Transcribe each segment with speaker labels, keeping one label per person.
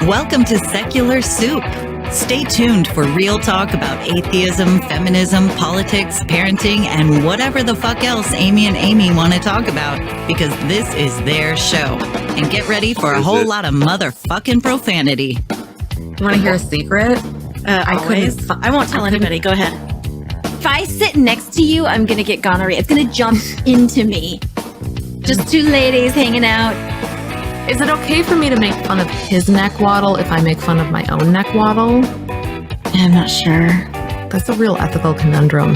Speaker 1: Welcome to Secular Soup. Stay tuned for real talk about atheism, feminism, politics, parenting, and whatever the fuck else Amy and Amy want to talk about, because this is their show. And get ready for a whole lot of motherfucking profanity.
Speaker 2: You want to hear a secret?
Speaker 3: I won't tell anybody. Go ahead.
Speaker 4: If I sit next to you, I'm going to get gonorrhea. It's going to jump into me. Just two ladies hanging out.
Speaker 2: Is it okay for me to make fun of his neck waddle if I make fun of my own neck waddle?
Speaker 3: I'm not sure.
Speaker 2: That's a real ethical conundrum.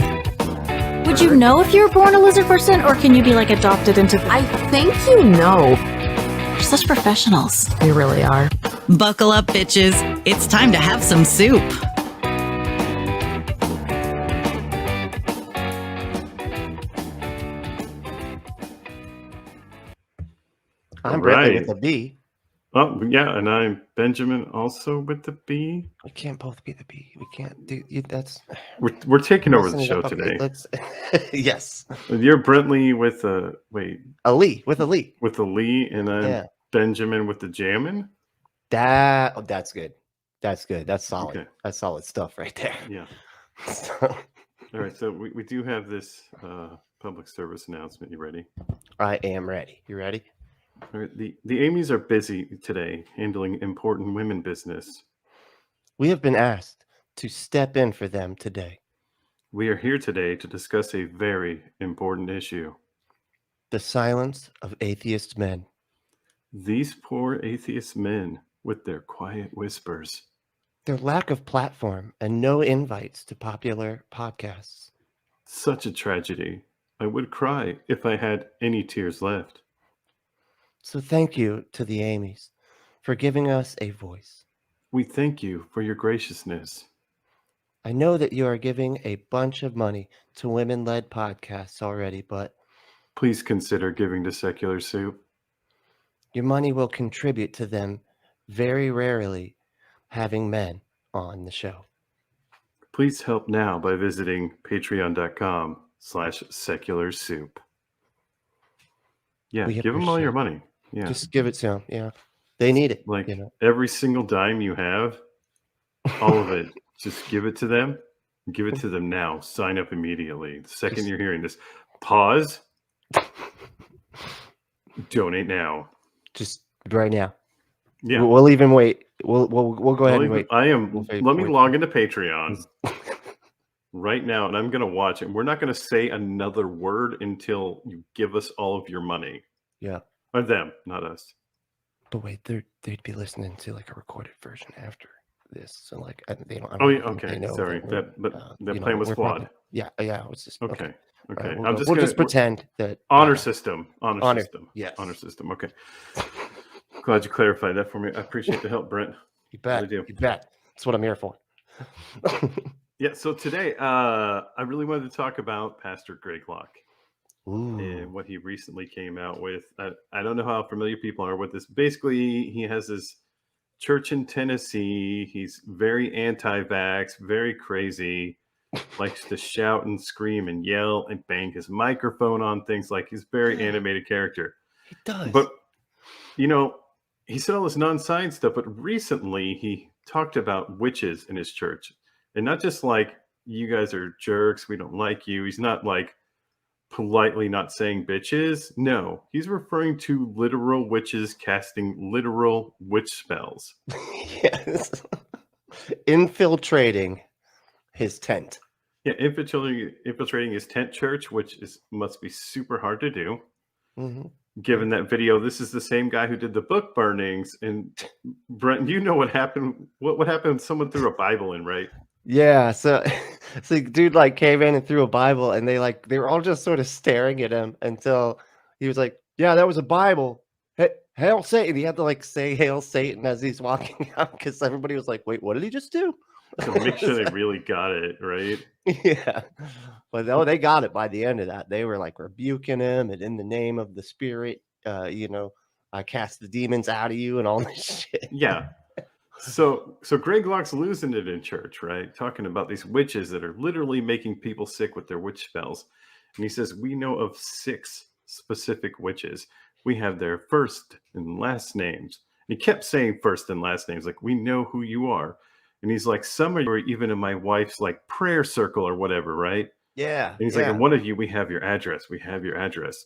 Speaker 3: Would you know if you were born a lizard person, or can you be like adopted into the...
Speaker 2: I think you know.
Speaker 3: We're such professionals.
Speaker 2: We really are.
Speaker 1: Buckle up, bitches. It's time to have some soup.
Speaker 5: I'm Brently with a B.
Speaker 6: Oh, yeah, and I'm Benjamin, also with the B.
Speaker 5: We can't both be the B. We can't do that's.
Speaker 6: We're taking over the show today.
Speaker 5: Let's. Yes.
Speaker 6: You're Brently with a
Speaker 5: Lee with a Lee
Speaker 6: with a Lee, and I'm Benjamin with the Jammin.
Speaker 5: That's good. That's good. That's solid.
Speaker 6: Okay.
Speaker 5: That's solid stuff right there.
Speaker 6: Yeah. All right, so we do have this public service announcement. You ready?
Speaker 5: I am ready. You ready?
Speaker 6: All right, the Amies are busy today handling important women business.
Speaker 5: We have been asked to step in for them today.
Speaker 6: We are here today to discuss a very important issue.
Speaker 5: The silence of atheist men.
Speaker 6: These poor atheist men with their quiet whispers.
Speaker 5: Their lack of platform and no invites to popular podcasts.
Speaker 6: Such a tragedy. I would cry if I had any tears left.
Speaker 5: So thank you to the Amies for giving us a voice.
Speaker 6: We thank you for your graciousness.
Speaker 5: I know that you are giving a bunch of money to women-led podcasts already, but
Speaker 6: please consider giving to Secular Soup.
Speaker 5: Your money will contribute to them very rarely having men on the show.
Speaker 6: Please help now by visiting patreon.com/secularsoup. Yeah, give them all your money. Yeah,
Speaker 5: just give it to them. Yeah, they need it.
Speaker 6: Like every single dime you have, all of it, just give it to them. Give it to them now. Sign up immediately. The second you're hearing this, pause. Donate now.
Speaker 5: Just right now.
Speaker 6: Yeah,
Speaker 5: we'll even wait. We'll go ahead and wait.
Speaker 6: Let me log into Patreon right now, and I'm going to watch it. We're not going to say another word until you give us all of your money.
Speaker 5: Yeah.
Speaker 6: Or them, not us.
Speaker 5: But wait, they'd be listening to like a recorded version after this, so like they don't.
Speaker 6: Okay. Sorry, that plan was flawed.
Speaker 5: Yeah. It's just
Speaker 6: okay.
Speaker 5: Right,
Speaker 6: we'll
Speaker 5: just pretend that
Speaker 6: honor system.
Speaker 5: Yes.
Speaker 6: Honor system. Okay. Glad you clarified that for me. I appreciate the help, Brent.
Speaker 5: You bet.
Speaker 6: Really do.
Speaker 5: You bet. That's what I'm here for.
Speaker 6: Yeah. So today, I really wanted to talk about Pastor Greg Locke.
Speaker 5: Ooh.
Speaker 6: And what he recently came out with. I don't know how familiar people are with this. Basically, he has this church in Tennessee. He's very anti-vax, very crazy, likes to shout and scream and yell and bang his microphone on things. Like he's a very animated character.
Speaker 5: He does.
Speaker 6: But, he said all this non-science stuff, but recently he talked about witches in his church. And not just like, you guys are jerks, we don't like you. He's not like, politely not saying bitches. No, he's referring to literal witches casting literal witch spells.
Speaker 5: Yes. Infiltrating his tent.
Speaker 6: Yeah, infiltrating his tent church, which must be super hard to do.
Speaker 5: Mm-hmm.
Speaker 6: Given that video, this is the same guy who did the book burnings. And Brent, you know what happened? What happened when someone threw a Bible in, right?
Speaker 5: Yeah, so dude like came in and threw a Bible, and they were all just sort of staring at him until he was like, "Yeah, that was a Bible. Hey, hail Satan!" He had to like say "Hail Satan" as he's walking out because everybody was like, "Wait, what did he just do?"
Speaker 6: To make sure they really got it right.
Speaker 5: Yeah, but they got it by the end of that. They were like rebuking him, and in the name of the Spirit, I cast the demons out of you, and all this shit.
Speaker 6: Yeah. So Greg Locke's losing it in church, right? Talking about these witches that are literally making people sick with their witch spells. And he says, we know of 6 specific witches. We have their first and last names, He kept saying first and last names, like, we know who you are. And he's like, some of you are even in my wife's like prayer circle or whatever, right?
Speaker 5: Yeah.
Speaker 6: And he's like, and one of you, we have your address. We have your address.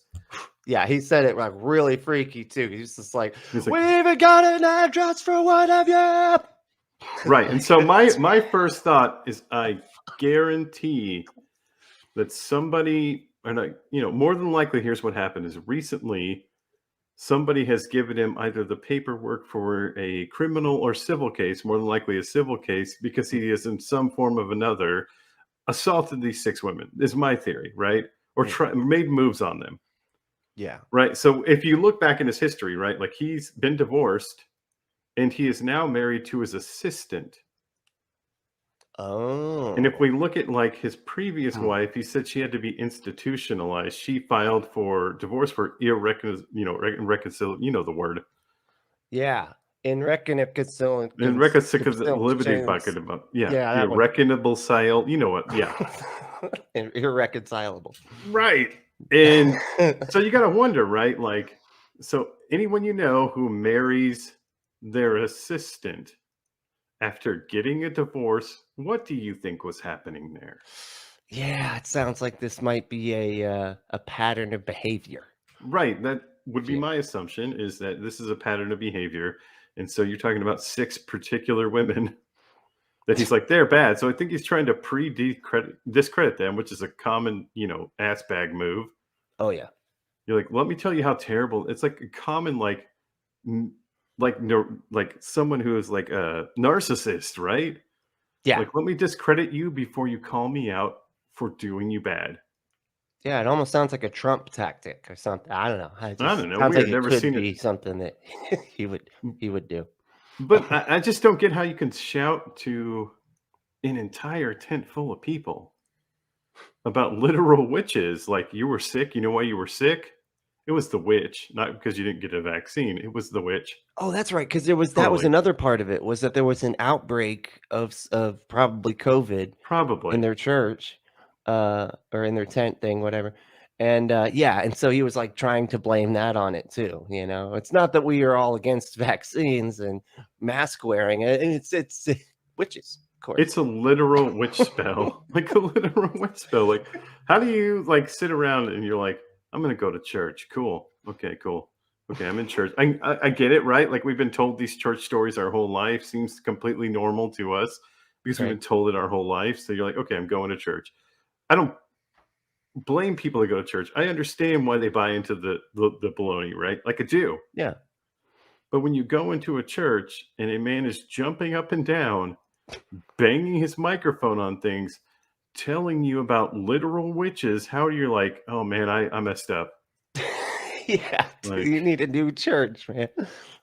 Speaker 5: Yeah, he said it like really freaky too. He's just like,
Speaker 6: He's
Speaker 5: we
Speaker 6: like,
Speaker 5: even got an address for one of you.
Speaker 6: right. And so my first thought is, I guarantee that somebody, and more than likely, here's what happened is recently somebody has given him either the paperwork for a criminal or civil case, more than likely a civil case, because he has in some form of another assaulted these 6 women, is my theory, right? Or made moves on them.
Speaker 5: Yeah.
Speaker 6: Right. So if you look back in his history, right, like he's been divorced and he is now married to his assistant.
Speaker 5: Oh.
Speaker 6: And if we look at like his previous wife, he said she had to be institutionalized. She filed for divorce for irreconcilable, the word.
Speaker 5: Yeah. Irreconcilable.
Speaker 6: Irreconcilable sale. You know what? Yeah.
Speaker 5: Irreconcilable.
Speaker 6: Right. And so you got to wonder, right? Like, so anyone you know who marries their assistant after getting a divorce, what do you think was happening there?
Speaker 5: Yeah, it sounds like this might be a pattern of behavior.
Speaker 6: Right. That would be my assumption, is that this is a pattern of behavior. And so you're talking about 6 particular women that he's like, they're bad. So I think he's trying to discredit them, which is a common, ass bag move.
Speaker 5: Oh, yeah.
Speaker 6: You're like, let me tell you how terrible. It's like a common, like someone who is like a narcissist, right?
Speaker 5: Yeah.
Speaker 6: Like, let me discredit you before you call me out for doing you bad.
Speaker 5: Yeah, it almost sounds like a Trump tactic or something. I don't know.
Speaker 6: I don't know.
Speaker 5: Sounds
Speaker 6: Weird.
Speaker 5: like
Speaker 6: Never
Speaker 5: it
Speaker 6: seen
Speaker 5: could be
Speaker 6: it.
Speaker 5: something that he would do.
Speaker 6: But I just don't get how you can shout to an entire tent full of people about literal witches. Like, you were sick. You know why you were sick? It was the witch, not because you didn't get a vaccine. It was the witch.
Speaker 5: Oh, that's right. Because that was another part of it, was that there was an outbreak of probably COVID in their church, or in their tent thing, whatever. And and so he was like trying to blame that on it too. It's not that we are all against vaccines and mask wearing. It's witches, of course.
Speaker 6: It's a literal witch spell, like a literal witch spell. Like, how do you like sit around and you're like, I'm going to go to church. Cool. Okay, cool. Okay, I'm in church. I get it, right? Like, we've been told these church stories our whole life. Seems completely normal to us because we've been told it our whole life. So you're like, okay, I'm going to church. I don't blame people that go to church. I understand why they buy into the baloney, right? Like, I do.
Speaker 5: Yeah.
Speaker 6: But when you go into a church and a man is jumping up and down, banging his microphone on things, telling you about literal witches, how are you like, oh man, I messed up?
Speaker 5: Yeah,
Speaker 6: Like,
Speaker 5: you need a new church, man.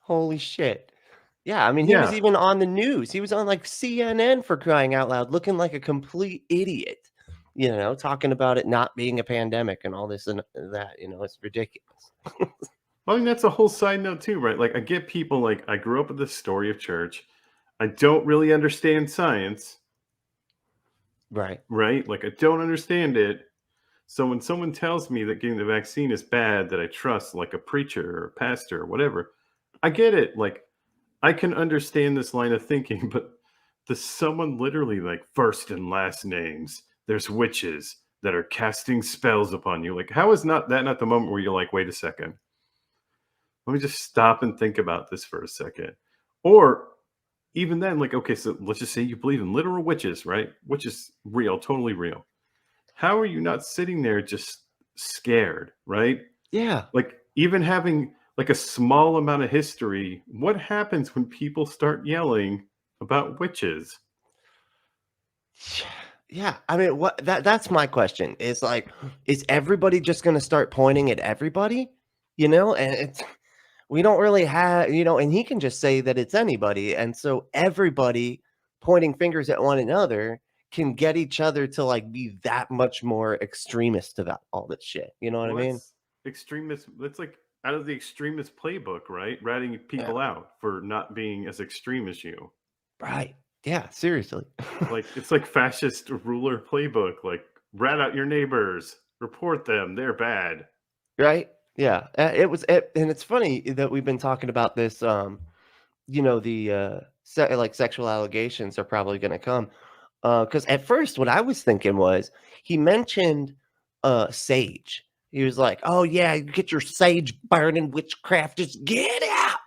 Speaker 5: Holy shit. Yeah, I mean, he was even on the news. He was on like CNN, for crying out loud, looking like a complete idiot, talking about it not being a pandemic and all this and that. It's ridiculous.
Speaker 6: I mean, that's a whole side note too, right? Like, I get people like, I grew up with this story of church. I don't really understand science.
Speaker 5: Right.
Speaker 6: Like, I don't understand it. So when someone tells me that getting the vaccine is bad, that I trust, like a preacher or a pastor or whatever, I get it. Like, I can understand this line of thinking, but does someone literally like first and last names, there's witches that are casting spells upon you. Like, how is not the moment where you're like, wait a second, let me just stop and think about this for a second? Or even then, like, okay, so let's just say you believe in literal witches, right? Which is real, totally real. How are you not sitting there just scared, right?
Speaker 5: Yeah.
Speaker 6: Like, even having like a small amount of history, what happens when people start yelling about witches?
Speaker 5: Yeah. I mean, that's my question. Is like, is everybody just going to start pointing at everybody? And we don't really have, and he can just say that it's anybody. And so everybody pointing fingers at one another can get each other to like be that much more extremist about all this shit. You know what I mean?
Speaker 6: Extremist. That's like out of the extremist playbook, right? Ratting people out for not being as extreme as you.
Speaker 5: Right. Yeah. Seriously.
Speaker 6: Like, it's like fascist ruler playbook. Like, rat out your neighbors, report them, they're bad.
Speaker 5: Right. Yeah. And it's funny that we've been talking about this the like sexual allegations are probably going to come. Because at first, what I was thinking was he mentioned sage. He was like, "Oh yeah, you get your sage burning witchcraft, just get out,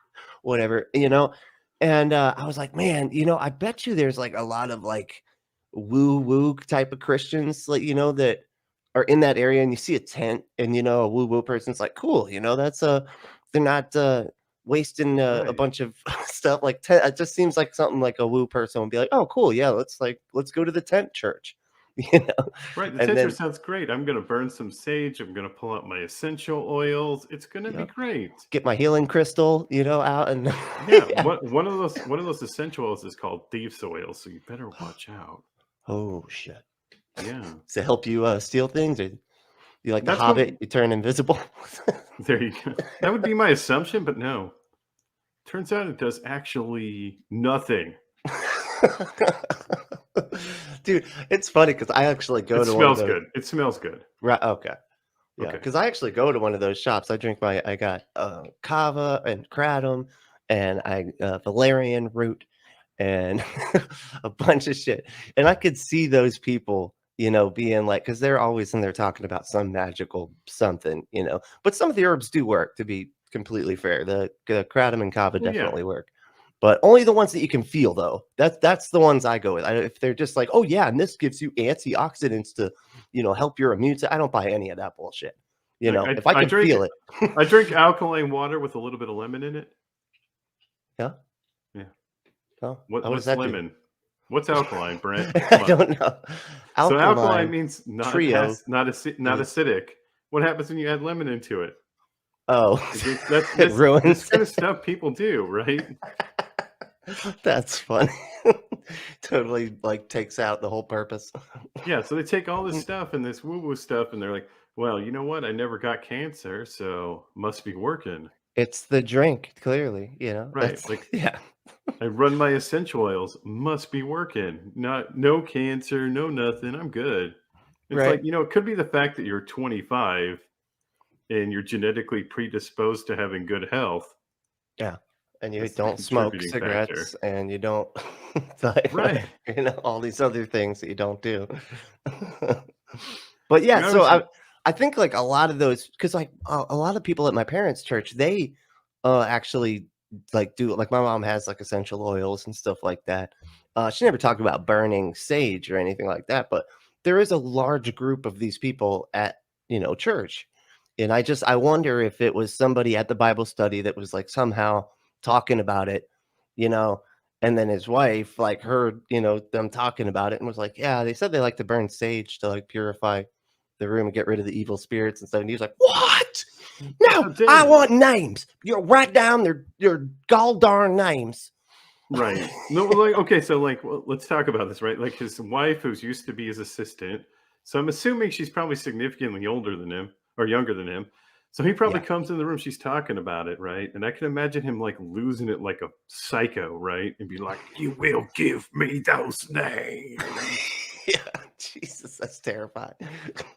Speaker 5: whatever." And I was like, "Man, I bet you there's like a lot of like woo woo type of Christians, like that are in that area, and you see a tent, and a woo woo person's like, cool, that's they're not wasting a
Speaker 6: Right.
Speaker 5: bunch of stuff like tent. It just seems like something like a woo person would be like, oh, cool, yeah, let's go to the tent church,
Speaker 6: Right. The
Speaker 5: and
Speaker 6: teacher
Speaker 5: then
Speaker 6: sounds great. I'm going to burn some sage. I'm going to pull out my essential oils. It's going to be
Speaker 5: yep,
Speaker 6: great.
Speaker 5: get my healing crystal, out and
Speaker 6: Yeah.
Speaker 5: yeah.
Speaker 6: One of those essential oils is called thieves oil. So you better watch out.
Speaker 5: Oh shit.
Speaker 6: Yeah.
Speaker 5: To help you steal things, or you like the
Speaker 6: That's what,
Speaker 5: Hobbit, you turn invisible.
Speaker 6: there you go. That would be my assumption, but no. Turns out it does actually nothing.
Speaker 5: Dude, it's funny because I actually go
Speaker 6: It
Speaker 5: to one of
Speaker 6: smells
Speaker 5: those.
Speaker 6: good. It smells good.
Speaker 5: Right. Okay. Yeah,
Speaker 6: Okay.
Speaker 5: because I actually go to one of those shops. I got kava and kratom and valerian root and a bunch of shit. And I could see those people, being like, because they're always in there talking about some magical something, But some of the herbs do work, to be completely fair. The kratom and kava
Speaker 6: Well, yeah.
Speaker 5: definitely work. But only the ones that you can feel, though. That's the ones I go with. If they're just like, oh yeah, and this gives you antioxidants to, help your immune system. I don't buy any of that bullshit.
Speaker 6: Like,
Speaker 5: If I can feel it.
Speaker 6: I drink alkaline water with a little bit of lemon in it.
Speaker 5: Yeah.
Speaker 6: Yeah.
Speaker 5: Oh,
Speaker 6: What's
Speaker 5: that do?
Speaker 6: lemon? What's alkaline, Brent?
Speaker 5: I don't know.
Speaker 6: So alkaline means not
Speaker 5: trio.
Speaker 6: not acidic. What happens when you add lemon into it?
Speaker 5: Oh,
Speaker 6: It
Speaker 5: ruins
Speaker 6: this kind of stuff people do, right?
Speaker 5: That's funny. Totally like takes out the whole purpose.
Speaker 6: Yeah, so they take all this stuff and this woo-woo stuff, and they're like, well, you know what? I never got cancer, so must be working.
Speaker 5: It's the drink, clearly,
Speaker 6: Right. Like,
Speaker 5: yeah.
Speaker 6: I run my essential oils, must be working. No cancer, no nothing. I'm good. It's
Speaker 5: Right.
Speaker 6: like, it could be the fact that you're 25 and you're genetically predisposed to having good health.
Speaker 5: Yeah. And you
Speaker 6: That's the
Speaker 5: don't smoke
Speaker 6: contributing
Speaker 5: cigarettes
Speaker 6: factor.
Speaker 5: and you don't
Speaker 6: Right.
Speaker 5: all these other things that you don't do. But yeah,
Speaker 6: I
Speaker 5: so
Speaker 6: was
Speaker 5: I think like a lot of those, because like a lot of people at my parents' church, they actually like do, like my mom has like essential oils and stuff like that. She never talked about burning sage or anything like that, but there is a large group of these people at church. And I wonder if it was somebody at the Bible study that was like somehow talking about it, and then his wife like heard, them talking about it and was like, yeah, they said they like to burn sage to like purify the room and get rid of the evil spirits and stuff. And he was like, what? No, I want names. Write down their gall darn names.
Speaker 6: Right. No, like, okay, so like, well, let's talk about this, right? Like his wife, who's used to be his assistant. So I'm assuming she's probably significantly older than him or younger than him. So he probably comes in the room, she's talking about it, right? And I can imagine him like losing it like a psycho, right? And be like, you will give me those names.
Speaker 5: Yeah, Jesus, that's terrifying.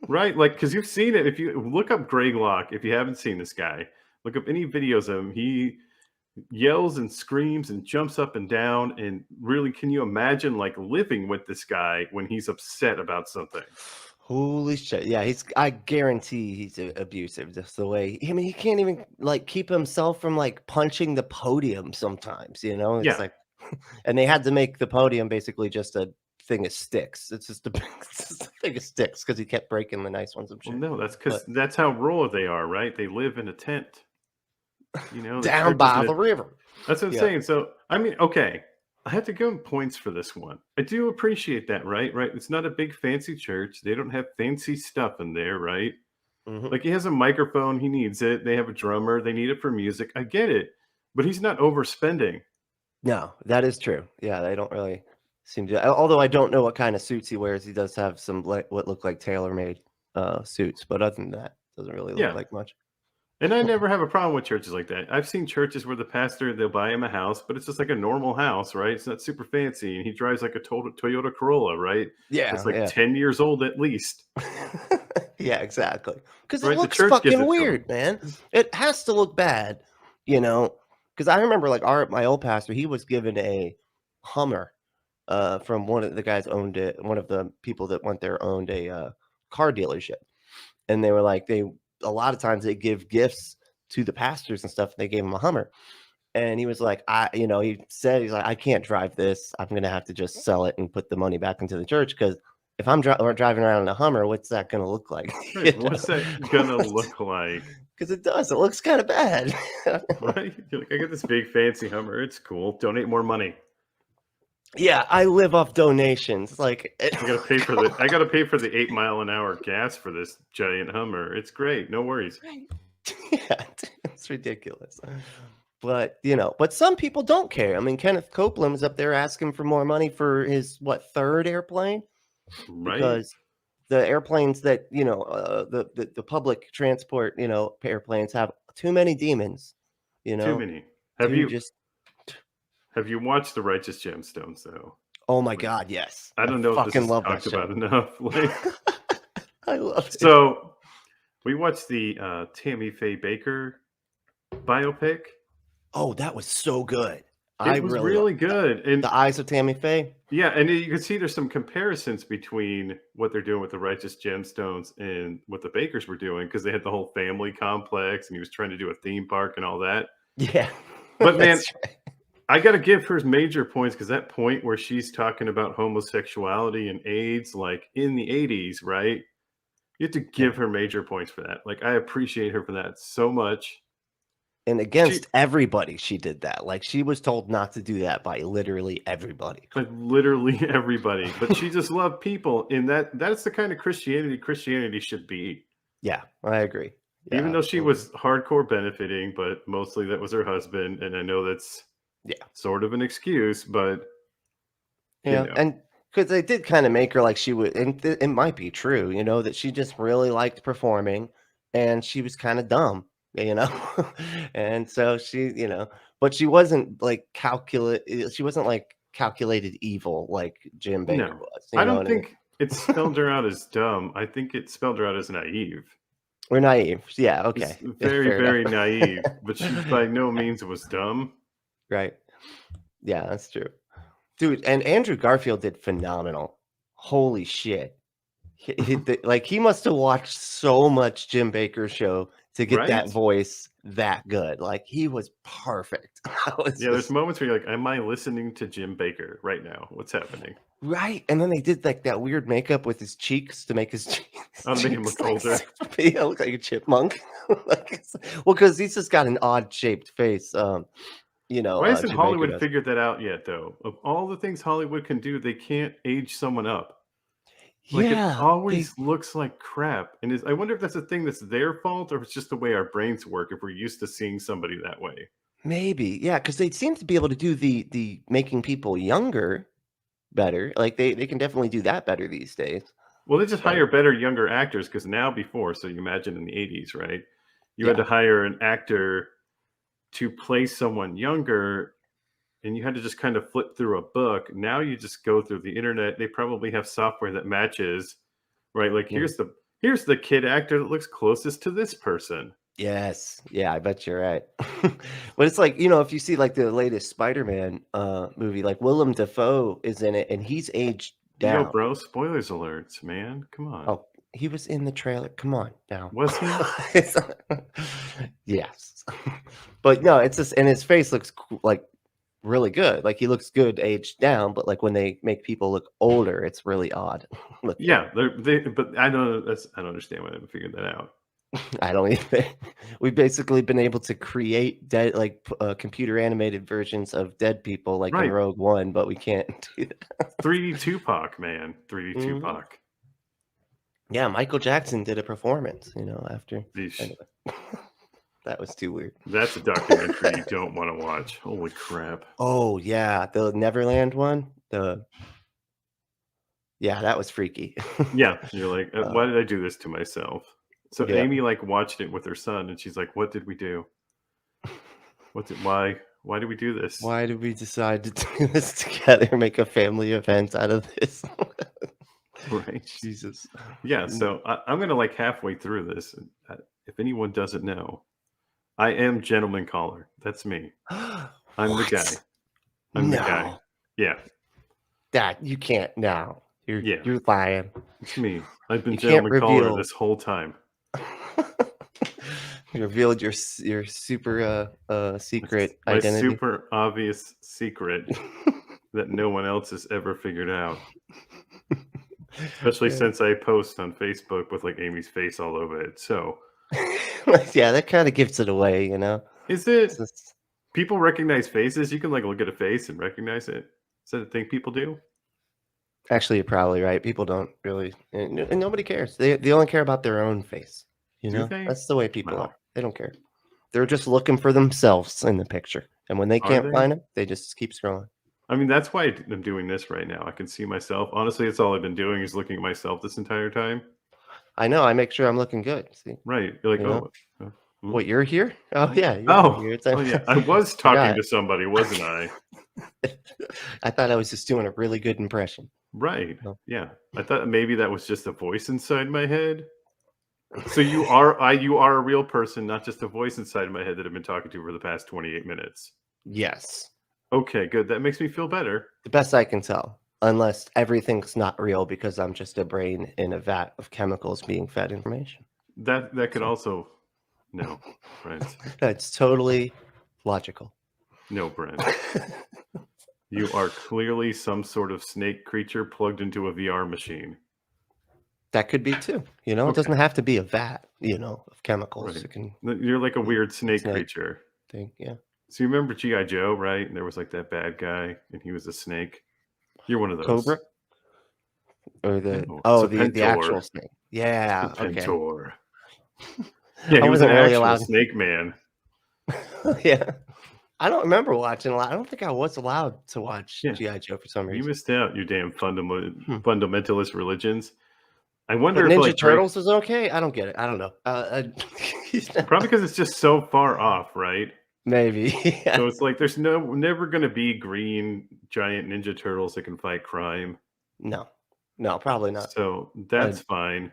Speaker 6: Right? Like, because you've seen it. If you look up Greg Locke, if you haven't seen this guy, look up any videos of him. He yells and screams and jumps up and down. And really, can you imagine like living with this guy when he's upset about something?
Speaker 5: Holy shit. Yeah, I guarantee he's abusive. Just the way, he can't even like keep himself from like punching the podium sometimes, It's
Speaker 6: Yeah.
Speaker 5: like, and they had to make the podium basically just a thing of sticks. It's just a thing of sticks because he kept breaking the nice ones. I'm sure.
Speaker 6: Well, no, that's because that's how rural they are, right? They live in a tent.
Speaker 5: Down by the river.
Speaker 6: That's what I'm saying. So, I mean, okay, I have to give him points for this one. I do appreciate that, right? Right. It's not a big fancy church. They don't have fancy stuff in there, right?
Speaker 5: Mhm.
Speaker 6: Like he has a microphone. He needs it. They have a drummer. They need it for music. I get it. But he's not overspending.
Speaker 5: No, that is true. Yeah, they don't really seem to. Although I don't know what kind of suits he wears. He does have some what look like tailor-made suits, but other than that, doesn't really look like much.
Speaker 6: And I never have a problem with churches like that. I've seen churches where the pastor, they'll buy him a house, but it's just like a normal house, right? It's not super fancy. And he drives like a Toyota Corolla, right?
Speaker 5: Yeah.
Speaker 6: It's like 10 years old at least.
Speaker 5: Yeah, exactly. Because
Speaker 6: Right,
Speaker 5: it
Speaker 6: the
Speaker 5: looks
Speaker 6: church gives it
Speaker 5: fucking
Speaker 6: to
Speaker 5: weird,
Speaker 6: him.
Speaker 5: man. It has to look bad, because I remember like my old pastor, he was given a Hummer from one of the guys owned it. One of the people that went there owned a car dealership, and they were like a lot of times they give gifts to the pastors and stuff. And they gave him a Hummer, and he was like, he said he's like, I can't drive this. I'm gonna have to just sell it and put the money back into the church because if I'm driving around in a Hummer, what's that gonna look like?
Speaker 6: Right, what's that gonna look like?
Speaker 5: Because it does. It looks kind of bad.
Speaker 6: Right? You're like, I got this big fancy Hummer. It's cool. Donate more money.
Speaker 5: Yeah, I live off donations. Like
Speaker 6: I gotta pay for the 8 mile an hour gas for this giant Hummer. It's great. No worries.
Speaker 5: Yeah, it's ridiculous. But but some people don't care. I mean, Kenneth Copeland was up there asking for more money for his third airplane,
Speaker 6: Right?
Speaker 5: because the airplanes that the public transport airplanes have too many demons.
Speaker 6: Too many. Have you watched The Righteous Gemstones though?
Speaker 5: Oh my God, yes.
Speaker 6: I don't know if this is
Speaker 5: love
Speaker 6: talked
Speaker 5: that show.
Speaker 6: about enough. Like,
Speaker 5: I love it.
Speaker 6: so we watched the Tammy Faye Baker biopic.
Speaker 5: Oh, that was so good.
Speaker 6: It was really good. And
Speaker 5: The Eyes of Tammy Faye.
Speaker 6: yeah, and you can see there's some comparisons between what they're doing with the Righteous Gemstones and what the Bakers were doing, because they had the whole family complex and he was trying to do a theme park and all that.
Speaker 5: Yeah.
Speaker 6: But man,
Speaker 5: That's right.
Speaker 6: I got to give her major points, because that point where she's talking about homosexuality and AIDS, like in the 80s, right? You have to give her major points for that. Like, I appreciate her for that so much.
Speaker 5: And against everybody, she did that. Like, she was told not to do that by literally everybody.
Speaker 6: Like, literally everybody. But she just loved people. And that's the kind of Christianity should be.
Speaker 5: Yeah, I agree. Yeah,
Speaker 6: even though she was hardcore benefiting, but mostly that was her husband. And I know that's sort of an excuse, but
Speaker 5: and because they did kind of make her like she would, and it might be true, that she just really liked performing, and she was kind of dumb, and so she, but she wasn't like she wasn't like calculated evil like Jim Baker was.
Speaker 6: I don't think it spelled her out as dumb. I think it spelled her out as naive.
Speaker 5: Or naive. Yeah, okay.
Speaker 6: It's very, very naive, but she by no means was dumb.
Speaker 5: Right. Yeah, that's true. Dude, and Andrew Garfield did phenomenal. Holy shit. He must have watched so much Jim Baker's show to get that voice that good. Like, he was perfect.
Speaker 6: There's moments where you're like, am I listening to Jim Baker right now? What's happening?
Speaker 5: Right. And then they did like that weird makeup with his cheeks to make his cheeks.
Speaker 6: Make him look older.
Speaker 5: Yeah, look like a chipmunk. Well, because he's just got an odd shaped face.
Speaker 6: Why hasn't Hollywood figured that out yet, though? Of all the things Hollywood can do, they can't age someone up. Like, it always looks like crap. And I wonder if that's a thing that's their fault, or if it's just the way our brains work, if we're used to seeing somebody that way.
Speaker 5: Maybe. Yeah, because they seem to be able to do the making people younger better. Like, they can definitely do that better these days.
Speaker 6: Well, they just hire better younger actors, because so you imagine in the 80s, right? You had to hire an actor to play someone younger, and you had to just kind of flip through a book. Now you just go through the internet. They probably have software that matches, right? Like, here's the kid actor that looks closest to this person.
Speaker 5: Yes. Yeah, I bet you're right. But it's like, if you see like the latest Spider-Man movie, like Willem Dafoe is in it and he's aged down.
Speaker 6: Yo, bro, spoilers alerts, man. Come on.
Speaker 5: Oh, he was in the trailer. Come on now.
Speaker 6: Was he?
Speaker 5: Yes. But no, it's just, and his face looks like really good. Like, he looks good aged down, but like when they make people look older, it's really odd.
Speaker 6: Yeah, but I don't understand why they haven't figured that out.
Speaker 5: I don't either. We've basically been able to create dead, like computer animated versions of dead people, like in Rogue One, but we can't do that.
Speaker 6: 3D Tupac, man. 3D Tupac.
Speaker 5: Yeah, Michael Jackson did a performance, after. Anyway. That was too weird.
Speaker 6: That's a documentary you don't want to watch. Holy crap.
Speaker 5: Oh, yeah. The Neverland one. Yeah, that was freaky.
Speaker 6: Yeah. You're like, why did I do this to myself? So Amy watched it with her son, and she's like, what did we do? Why did we do this?
Speaker 5: Why did we decide to do this together, make a family event out of this?
Speaker 6: Right.
Speaker 5: Jesus.
Speaker 6: Yeah. So I'm going to halfway through this. If anyone doesn't know, I am gentleman caller. That's me. I'm the
Speaker 5: What?
Speaker 6: guy. I'm the guy.
Speaker 5: No.
Speaker 6: Yeah,
Speaker 5: That you can't now.
Speaker 6: Yeah.
Speaker 5: You're lying.
Speaker 6: it's me. I've been
Speaker 5: You can't
Speaker 6: gentleman caller
Speaker 5: reveal-
Speaker 6: this whole time.
Speaker 5: You revealed your super secret
Speaker 6: My
Speaker 5: identity.
Speaker 6: super obvious secret that no one else has ever figured out. Especially since I post on Facebook with like Amy's face all over it. So
Speaker 5: Yeah, that kind of gives it away, you know.
Speaker 6: is it
Speaker 5: It's just-
Speaker 6: people recognize faces? You can like look at a face and recognize it. Is that a thing people do?
Speaker 5: Actually, you're probably right. People don't really, and nobody cares. They only care about their own face. You
Speaker 6: Do
Speaker 5: know,
Speaker 6: they?
Speaker 5: that's the way people
Speaker 6: No.
Speaker 5: are. They don't care. They're just looking for themselves in the picture, and when they
Speaker 6: Are
Speaker 5: can't
Speaker 6: they?
Speaker 5: find them, they just keep scrolling.
Speaker 6: I mean, that's why I'm doing this right now. I can see myself. Honestly, it's all I've been doing is looking at myself this entire time.
Speaker 5: I know. I make sure I'm looking good. See,
Speaker 6: Right. You're like,
Speaker 5: You know?
Speaker 6: Hmm?
Speaker 5: what, you're here? Oh yeah. You're
Speaker 6: oh,
Speaker 5: here. It's-
Speaker 6: oh, yeah. I was talking
Speaker 5: Forgot.
Speaker 6: to somebody, wasn't I?
Speaker 5: I thought I was just doing a really good impression.
Speaker 6: Right.
Speaker 5: No.
Speaker 6: Yeah. I thought maybe that was just a voice inside my head. So you are a real person, not just a voice inside my head that I've been talking to for the past 28 minutes.
Speaker 5: Yes,
Speaker 6: Okay, good. That makes me feel better.
Speaker 5: the best I can tell. Unless everything's not real because I'm just a brain in a vat of chemicals being fed information.
Speaker 6: That could also no, Brent.
Speaker 5: That's totally logical.
Speaker 6: No, Brent. You are clearly some sort of snake creature plugged into a VR machine.
Speaker 5: That could be too. You know, it
Speaker 6: Okay.
Speaker 5: doesn't have to be a vat, you know, of chemicals.
Speaker 6: Right.
Speaker 5: It can
Speaker 6: You're like a weird snake
Speaker 5: Snake.
Speaker 6: creature.
Speaker 5: think, yeah.
Speaker 6: So you remember G.I. Joe, right? And there was like that bad guy, and he was a snake. You're one of those.
Speaker 5: Cobra? Or the
Speaker 6: No,
Speaker 5: the
Speaker 6: Serpentor.
Speaker 5: actual snake. Yeah. Okay.
Speaker 6: Serpentor. Yeah,
Speaker 5: I
Speaker 6: he was an
Speaker 5: wasn't really
Speaker 6: actual
Speaker 5: allowed-
Speaker 6: snake man.
Speaker 5: Yeah. I don't remember watching a lot. I don't think I was allowed to watch
Speaker 6: Yeah.
Speaker 5: G.I. Joe for some
Speaker 6: You
Speaker 5: reason.
Speaker 6: missed out, you damn fundamentalist religions. I wonder
Speaker 5: But
Speaker 6: if
Speaker 5: Ninja
Speaker 6: like
Speaker 5: Turtles is okay? I don't get it. I don't know.
Speaker 6: probably because it's just so far off, right?
Speaker 5: Maybe. Yeah.
Speaker 6: So it's like there's never going to be green giant Ninja Turtles that can fight crime.
Speaker 5: No, probably not.
Speaker 6: So that's fine.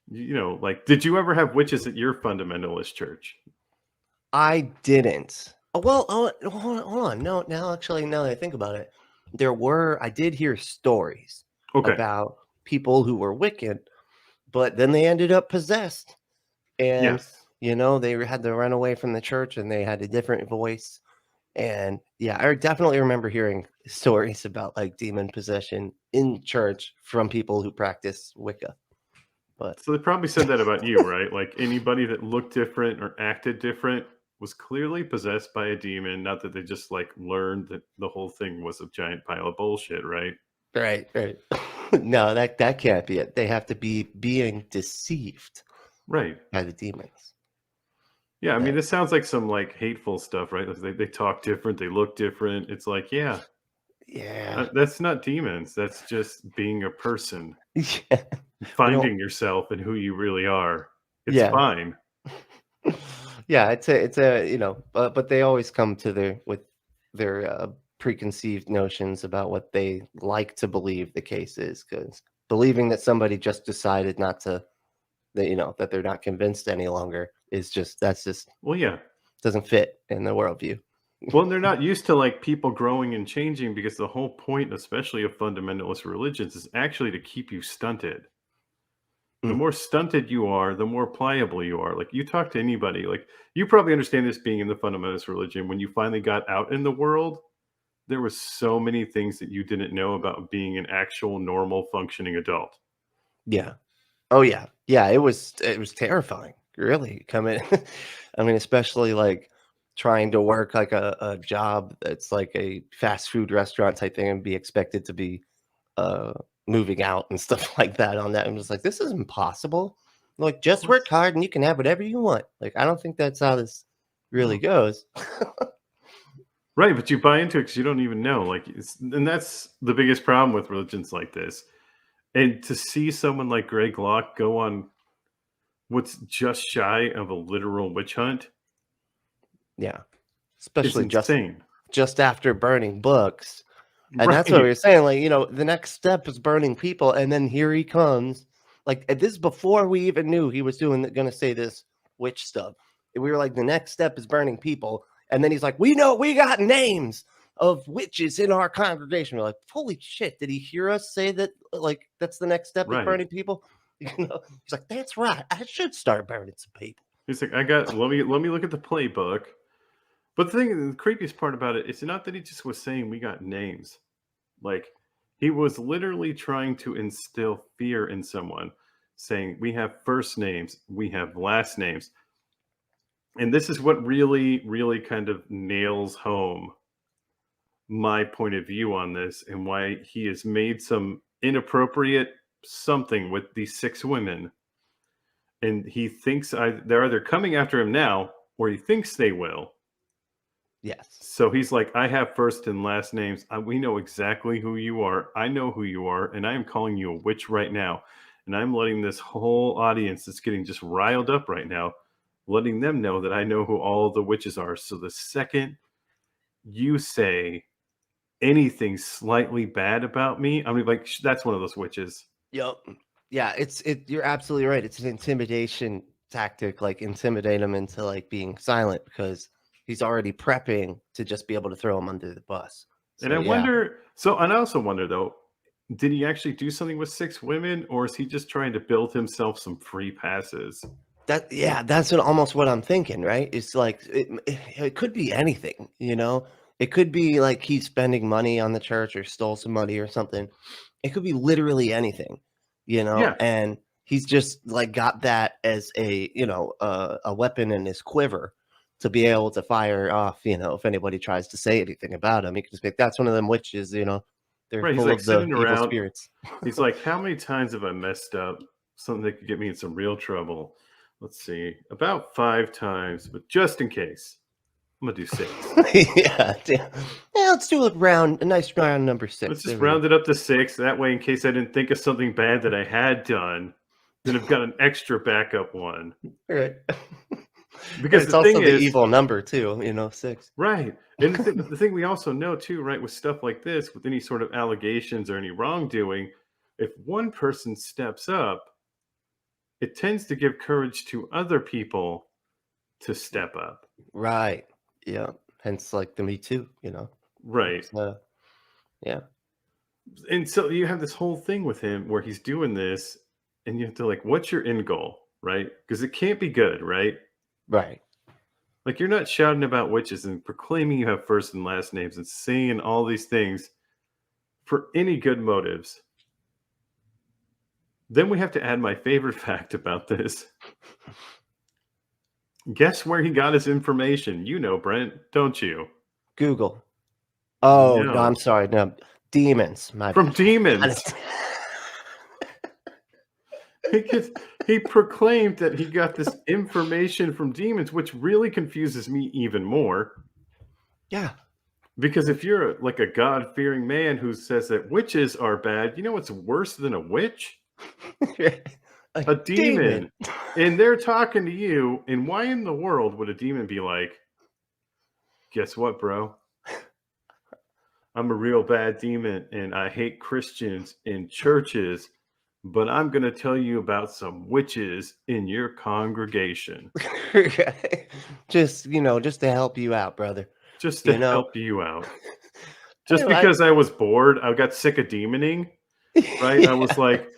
Speaker 6: You know, like, did you ever have witches at your fundamentalist church?
Speaker 5: I didn't. Oh, well, hold on. No, now actually, now that I think about it, I did hear stories
Speaker 6: Okay.
Speaker 5: about people who were Wiccan, but then they ended up possessed. And,
Speaker 6: Yes.
Speaker 5: you know, they had to run away from the church and they had a different voice. And yeah, I definitely remember hearing stories about like demon possession in church from people who practice Wicca. But
Speaker 6: So they probably said that about you, right? Like anybody that looked different or acted different was clearly possessed by a demon. Not that they just like learned that the whole thing was a giant pile of bullshit, right?
Speaker 5: right. No, that can't be it. They have to be being deceived
Speaker 6: Right.
Speaker 5: by the demons.
Speaker 6: Yeah, I mean,
Speaker 5: Yeah.
Speaker 6: this sounds like some like hateful stuff, right? Like, they talk different, they look different. It's like, yeah,
Speaker 5: Yeah.
Speaker 6: that's not demons. That's just being a person,
Speaker 5: Yeah.
Speaker 6: finding yourself and who you really are. It's
Speaker 5: Yeah.
Speaker 6: fine.
Speaker 5: Yeah, it's a you know, but they always come to their preconceived notions about what they like to believe the case is, because believing that somebody just decided not to, that you know, that they're not convinced any longer is just
Speaker 6: Well, yeah.
Speaker 5: doesn't fit in the worldview.
Speaker 6: Well, they're not used to like people growing and changing because the whole point, especially of fundamentalist religions, is actually to keep you stunted. The
Speaker 5: Mm.
Speaker 6: more stunted you are, the more pliable you are. Like you talk to anybody, like you probably understand this being in the fundamentalist religion. When you finally got out in the world, there was so many things that you didn't know about being an actual normal functioning adult.
Speaker 5: Yeah. Oh yeah. Yeah, it was terrifying, really. Coming I mean, especially like trying to work like a job that's like a fast food restaurant type thing and be expected to be moving out and stuff like that on that. I'm just like, this is impossible. Like, just work hard and you can have whatever you want. Like, I don't think that's how this really goes.
Speaker 6: Right, but you buy into it because you don't even know. Like, and that's the biggest problem with religions like this. And to see someone like Greg Locke go on what's just shy of a literal witch hunt,
Speaker 5: Yeah.
Speaker 6: it's
Speaker 5: Especially
Speaker 6: insane.
Speaker 5: just after burning books. And that's what we
Speaker 6: Right.
Speaker 5: were saying. Like, you know, the next step is burning people. And then here he comes. Like, this is before we even knew he was going to say this witch stuff. we were like, the next step is burning people. And then he's like, we got names of witches in our congregation. We're like, holy shit, did he hear us say that? Like, that's the next step is burning people? You know, he's like, that's right. I should start burning some people.
Speaker 6: He's like, let me look at the playbook. But the creepiest part about it, it's not that he just was saying we got names. Like, he was literally trying to instill fear in someone, saying we have first names, we have last names. And this is what really, really kind of nails home my point of view on this and why he has made some inappropriate something with these 6 women. And he thinks they're either coming after him now or he thinks they will.
Speaker 5: Yes.
Speaker 6: So he's like, I have first and last names. We know exactly who you are. I know who you are. And I am calling you a witch right now. And I'm letting this whole audience that's getting just riled up right now, letting them know that I know who all the witches are. So the second you say anything slightly bad about me, I mean, like, that's one of those witches.
Speaker 5: Yep. Yeah, you're absolutely right. It's an intimidation tactic, like intimidate him into like being silent because he's already prepping to just be able to throw him under the bus. So,
Speaker 6: and I wonder, and I also wonder though, did he actually do something with 6 women, or is he just trying to build himself some free passes?
Speaker 5: That's almost what I'm thinking, right? It's like it could be anything, you know. It could be like he's spending money on the church or stole some money or something. It could be literally anything, you know.
Speaker 6: Yeah.
Speaker 5: And he's just like got that as a weapon in his quiver to be able to fire off, you know, if anybody tries to say anything about him. He can just be like, that's one of them witches, you know. They're
Speaker 6: right,
Speaker 5: full
Speaker 6: he's like
Speaker 5: of the
Speaker 6: sitting
Speaker 5: evil
Speaker 6: around,
Speaker 5: spirits.
Speaker 6: He's like, how many times have I messed up something that could get me in some real trouble? Let's see, about 5 times, but just in case, I'm gonna do 6.
Speaker 5: yeah, let's do a nice round number 6.
Speaker 6: Let's just round it up to 6. That way, in case I didn't think of something bad that I had done, then I've got an extra backup one.
Speaker 5: Right.
Speaker 6: Because
Speaker 5: it's
Speaker 6: the
Speaker 5: also
Speaker 6: thing
Speaker 5: the
Speaker 6: is,
Speaker 5: evil number too, you know, 6.
Speaker 6: Right. And the thing we also know too, right, with stuff like this, with any sort of allegations or any wrongdoing, if one person steps up, it tends to give courage to other people to step up.
Speaker 5: Right. Yeah. Hence like the Me Too, you know.
Speaker 6: Right.
Speaker 5: Yeah.
Speaker 6: And so you have this whole thing with him where he's doing this and you have to like, what's your end goal? Right? Because it can't be good, right?
Speaker 5: Right.
Speaker 6: Like, you're not shouting about witches and proclaiming you have first and last names and saying all these things for any good motives. Then we have to add my favorite fact about this. Guess where he got his information? You know, Brent, don't you?
Speaker 5: Google. Oh,
Speaker 6: No.
Speaker 5: no, I'm sorry. No, demons.
Speaker 6: From demons. He proclaimed that he got this information from demons, which really confuses me even more.
Speaker 5: Yeah.
Speaker 6: Because if you're like a God-fearing man who says that witches are bad, you know what's worse than a witch? A demon. And they're talking to you, and why in the world would a demon be like, guess what, bro? I'm a real bad demon, and I hate Christians in churches, but I'm going to tell you about some witches in your congregation.
Speaker 5: Just to help you out, brother.
Speaker 6: Just to help you out. Just because I was bored, I got sick of demoning, right? Yeah. I was like,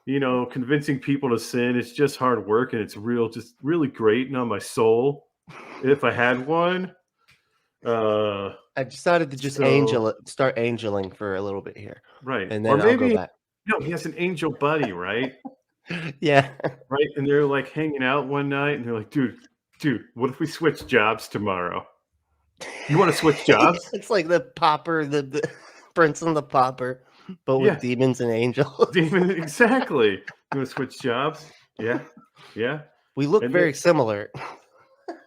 Speaker 6: convincing people to sin, it's just hard work, and it's just really grating on my soul. If I had one.
Speaker 5: I decided to just start angeling for a little bit here.
Speaker 6: Right.
Speaker 5: And then I'll go back.
Speaker 6: He has an angel buddy, right?
Speaker 5: Yeah. Right.
Speaker 6: And they're like hanging out one night and they're like, dude, what if we switch jobs tomorrow? You want to switch jobs?
Speaker 5: It's like the Pauper, the Prince and the Pauper, but with demons and angels.
Speaker 6: Exactly. You want to switch jobs? Yeah. Yeah.
Speaker 5: We look very similar.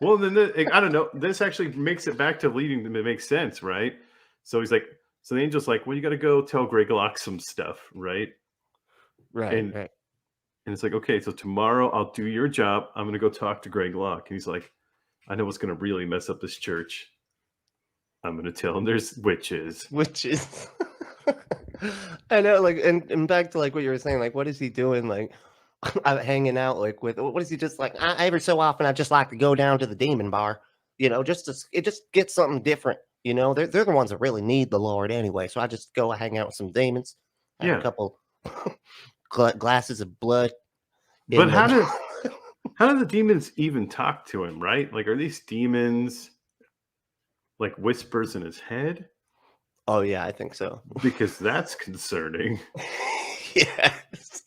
Speaker 6: Well, then I don't know. This actually makes it back to leading them. It makes sense, right? So he's like, so the angel's like, well, you got to go tell Greg Locke some stuff, right?
Speaker 5: Right.
Speaker 6: And it's like, okay, so tomorrow I'll do your job. I'm going to go talk to Greg Locke. And he's like, I know what's going to really mess up this church. I'm going to tell him there's witches.
Speaker 5: Witches. I know, like, and back to like what you were saying, like, what is he doing? Like, I'm hanging out like with what is he just like? Every so often, I just like to go down to the demon bar, just to it just gets something different. They're the ones that really need the Lord anyway. So I just go hang out with some demons, have a
Speaker 6: Yeah.
Speaker 5: couple glasses of blood.
Speaker 6: But
Speaker 5: In
Speaker 6: how
Speaker 5: the
Speaker 6: do the demons even talk to him, right? Like, are these demons like whispers in his head?
Speaker 5: Oh yeah, I think so.
Speaker 6: Because that's concerning.
Speaker 5: Yes.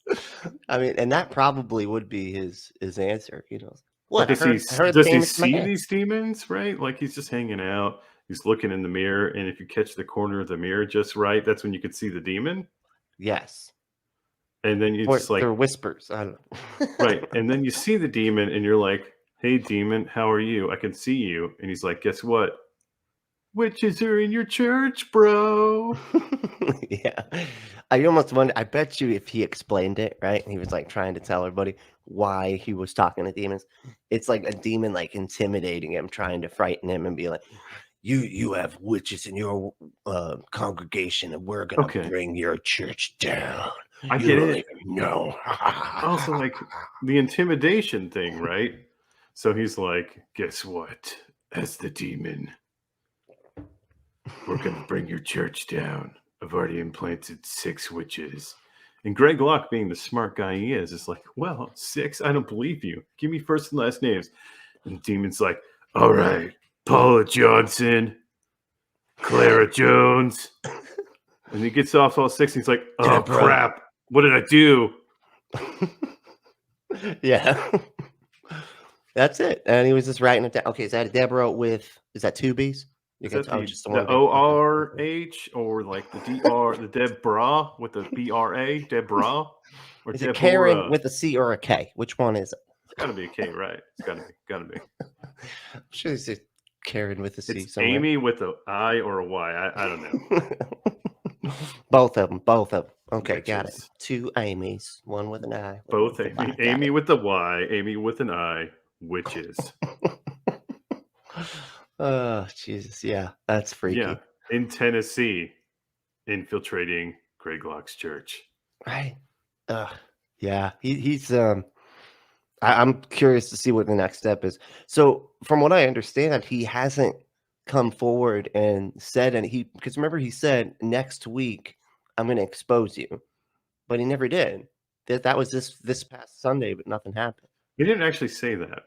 Speaker 5: I mean, and that probably would be his answer.
Speaker 6: Or
Speaker 5: What I
Speaker 6: does he
Speaker 5: heard
Speaker 6: does he
Speaker 5: demons in my
Speaker 6: see
Speaker 5: head.
Speaker 6: these demons, right? Like he's just hanging out, he's looking in the mirror, and if you catch the corner of the mirror just right, that's when you could see the demon.
Speaker 5: Yes.
Speaker 6: And then you
Speaker 5: Or
Speaker 6: just like,
Speaker 5: they're whispers. I don't know.
Speaker 6: right. And then you see the demon and you're like, hey demon, how are you? I can see you. And he's like, guess what? Witches are in your church, bro.
Speaker 5: Yeah. I almost wonder, I bet you if he explained it, right? He was like trying to tell everybody why he was talking to demons. It's like a demon like intimidating him, trying to frighten him and be like, you have witches in your congregation and we're gonna
Speaker 6: Okay.
Speaker 5: bring your church down.
Speaker 6: I
Speaker 5: You
Speaker 6: get
Speaker 5: don't
Speaker 6: it.
Speaker 5: even know.
Speaker 6: Also, like the intimidation thing, right? So he's like, guess what? As the demon, we're gonna bring your church down. I've already implanted 6 witches. And Greg Locke, being the smart guy he is like, well, 6? I don't believe you. Give me first and last names. And the demon's like, all right, Paula Johnson, Clara Jones. And he gets off all 6. And he's like, oh,
Speaker 5: Deborah.
Speaker 6: crap. What did I do?
Speaker 5: Yeah. That's it. And he was just writing it down. Okay, is that a Deborah is that 2 B's?
Speaker 6: Is that
Speaker 5: Just
Speaker 6: the
Speaker 5: one B.
Speaker 6: O-R-H or like the D-R, the Deborah with the B-R-A, Deborah? Or
Speaker 5: Is it
Speaker 6: Deborah?
Speaker 5: Karen with a C or a K? Which one is it?
Speaker 6: It's got to be a K, right? It's got to be.
Speaker 5: I'm sure it's a Karen with a C
Speaker 6: It's
Speaker 5: somewhere.
Speaker 6: Amy with a I or a Y. I don't know.
Speaker 5: Both of them. Okay, got it.
Speaker 6: Witches.
Speaker 5: 2 Amy's, one with an I.
Speaker 6: Both
Speaker 5: with a
Speaker 6: Amy.
Speaker 5: Y. Got
Speaker 6: Amy
Speaker 5: it.
Speaker 6: with the Y, Amy with an I, witches.
Speaker 5: Oh, Jesus. Yeah, that's freaky.
Speaker 6: Yeah, in Tennessee, infiltrating Greg Locke's church.
Speaker 5: Right. Yeah, he's I'm curious to see what the next step is. So from what I understand, he hasn't come forward and said, and because remember he said next week I'm going to expose you, but he never did. That was this past Sunday, but nothing happened.
Speaker 6: He didn't actually say that.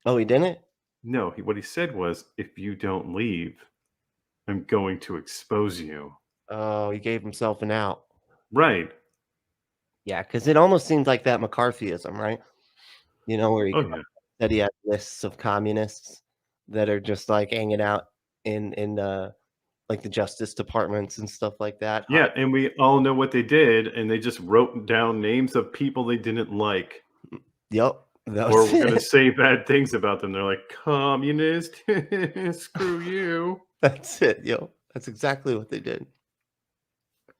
Speaker 5: Oh, he didn't?
Speaker 6: No, what he said was, if you don't leave, I'm going to expose you.
Speaker 5: Oh, he gave himself an out.
Speaker 6: Right.
Speaker 5: Yeah, because it almost seems like that McCarthyism, right? Where he that he has lists of communists that are just like hanging out in like the justice departments and stuff like that.
Speaker 6: Yeah, and we all know what they did, and they just wrote down names of people they didn't like.
Speaker 5: Yep.
Speaker 6: Or we're going to say bad things about them. They're like, communist, screw you.
Speaker 5: That's it, yo. That's exactly what they did.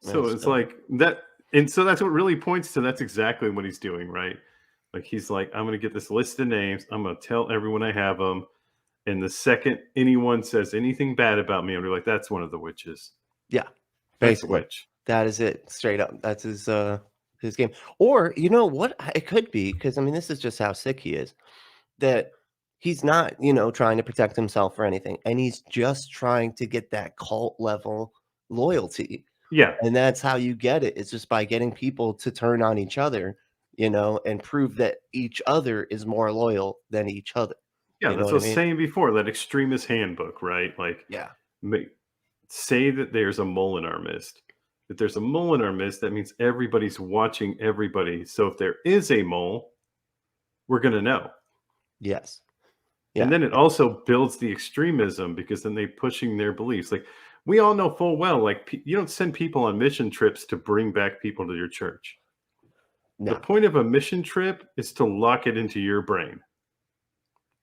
Speaker 6: So it's like that. And so that's what really points to that's exactly what he's doing, right? Like he's like, I'm going to get this list of names. I'm going to tell everyone I have them. And the second anyone says anything bad about me, I'm going to be like, that's one of the witches.
Speaker 5: Yeah.
Speaker 6: That's
Speaker 5: Basically.
Speaker 6: a witch.
Speaker 5: That is it. Straight up. That's his game. Or you know what? It could be, because I mean, this is just how sick he is. That he's not, trying to protect himself or anything. And he's just trying to get that cult level loyalty.
Speaker 6: Yeah.
Speaker 5: And that's how you get it. It's just by getting people to turn on each other, and prove that each other is more loyal than each other.
Speaker 6: Yeah,
Speaker 5: You know
Speaker 6: that's
Speaker 5: what
Speaker 6: what I
Speaker 5: I
Speaker 6: was
Speaker 5: mean?
Speaker 6: saying before, that extremist handbook, right? Like,
Speaker 5: Yeah.
Speaker 6: say that there's a mole in our midst. If there's a mole in our midst, that means everybody's watching everybody. So if there is a mole, we're going to know.
Speaker 5: Yes.
Speaker 6: And then it also builds the extremism, because then they're pushing their beliefs. Like, we all know full well, like, you don't send people on mission trips to bring back people to your church.
Speaker 5: No.
Speaker 6: The point of a mission trip is to lock it into your brain.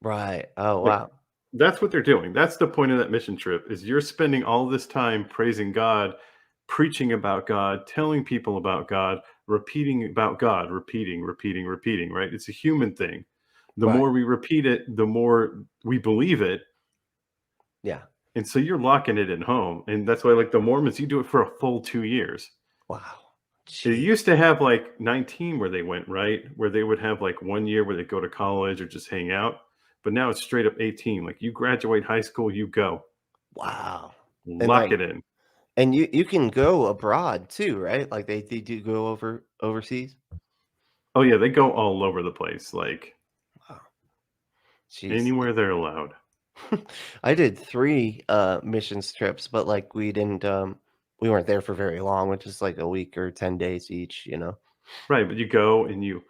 Speaker 5: Right. Oh,
Speaker 6: Like,
Speaker 5: wow.
Speaker 6: That's what they're doing. That's the point of that mission trip, is you're spending all this time praising God, preaching about God, telling people about God, repeating about God, repeating, right? It's a human thing. The
Speaker 5: Right.
Speaker 6: more we repeat it, the more we believe it.
Speaker 5: Yeah.
Speaker 6: And so you're locking it in home. And that's why, like the Mormons, you do it for a full 2 years.
Speaker 5: Wow.
Speaker 6: They used to have like 19 where they went, right? Where they would have like 1 year where they go to college or just hang out. But now it's straight up 18. Like you graduate high school, you go.
Speaker 5: Wow. And
Speaker 6: Lock it in.
Speaker 5: And you can go abroad too, right? Like they do go overseas.
Speaker 6: Oh yeah, they go all over the place. Like
Speaker 5: Jeez.
Speaker 6: anywhere they're allowed.
Speaker 5: I did 3 missions trips, but like we didn't we weren't there for very long, which is like a week or 10 days each, you know.
Speaker 6: Right, but you go and you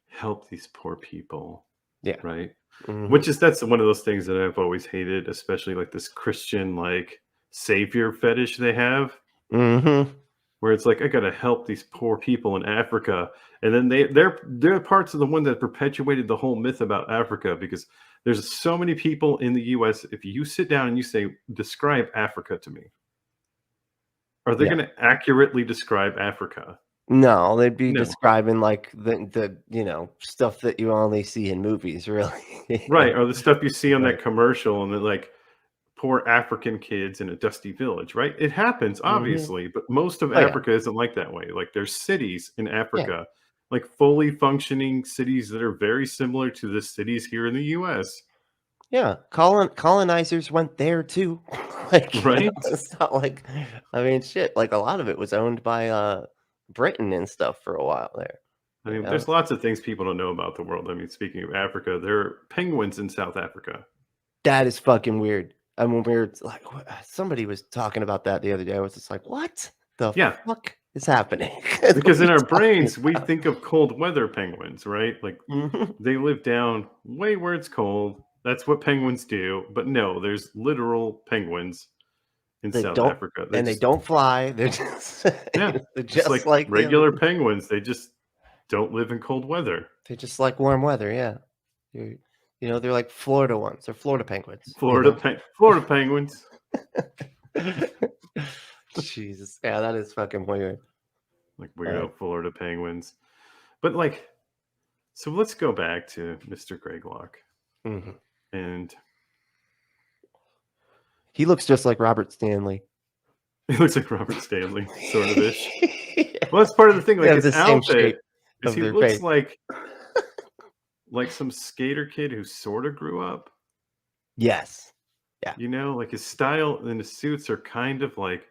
Speaker 6: help these poor people.
Speaker 5: Yeah.
Speaker 6: Right.
Speaker 5: Mhm.
Speaker 6: Which is that's one of those things that I've always hated, especially like this Christian like savior fetish they have,
Speaker 5: Mhm.
Speaker 6: where it's like I gotta help these poor people in Africa, and then they're parts of the one that perpetuated the whole myth about Africa because there's so many people in the U.S. If you sit down and you say describe Africa to me, are they
Speaker 5: Yeah.
Speaker 6: going to accurately describe Africa?
Speaker 5: No, they'd be
Speaker 6: No.
Speaker 5: describing like the stuff that you only see in movies, really.
Speaker 6: Right, or the stuff you see on
Speaker 5: Right.
Speaker 6: that commercial and then like poor African kids in a dusty village, right? It happens,
Speaker 5: Mhm.
Speaker 6: obviously, but most of
Speaker 5: Oh, yeah.
Speaker 6: Africa isn't like that way. Like there's cities in Africa, like fully functioning cities that are very similar to the cities here in the US.
Speaker 5: Yeah, colonizers went there too. Like,
Speaker 6: Right?
Speaker 5: it's not like, I mean, shit. Like a lot of it was owned by Britain and stuff for a while there.
Speaker 6: I
Speaker 5: You
Speaker 6: mean,
Speaker 5: know?
Speaker 6: there's lots of things people don't know about the world. I mean, speaking of Africa, there are penguins in South Africa.
Speaker 5: That is fucking weird. I mean, like, somebody was talking about that the other day. I was just like, what the
Speaker 6: Yeah.
Speaker 5: fuck is happening?
Speaker 6: Because
Speaker 5: What
Speaker 6: in
Speaker 5: are
Speaker 6: our
Speaker 5: you talking
Speaker 6: brains, we
Speaker 5: about?
Speaker 6: think of cold weather penguins, right? Like
Speaker 5: Mhm.
Speaker 6: they live down way where it's cold. That's what penguins do. But no, there's literal penguins in
Speaker 5: They
Speaker 6: South
Speaker 5: don't,
Speaker 6: Africa.
Speaker 5: and they don't fly. They're just,
Speaker 6: Yeah,
Speaker 5: they're
Speaker 6: just
Speaker 5: just
Speaker 6: like
Speaker 5: like the other.
Speaker 6: regular penguins. They just don't live in cold weather.
Speaker 5: They just like warm weather. Yeah, you they're like Florida ones. They're Florida penguins. You know?
Speaker 6: Florida penguins.
Speaker 5: Jesus, yeah, that is fucking weird.
Speaker 6: Like weirdo Florida penguins. But like, so let's go back to Mr. Greg Locke.
Speaker 5: Mhm.
Speaker 6: And
Speaker 5: He looks just like Robert Stanley.
Speaker 6: he looks like Robert Stanley, sort of ish. Well, that's part of the thing.
Speaker 5: They
Speaker 6: Like
Speaker 5: have
Speaker 6: his
Speaker 5: the same
Speaker 6: outfit
Speaker 5: shape
Speaker 6: is
Speaker 5: of
Speaker 6: he
Speaker 5: their
Speaker 6: looks
Speaker 5: face.
Speaker 6: like some skater kid who sort of grew up.
Speaker 5: Yes.
Speaker 6: You know, like his style and his suits are kind of like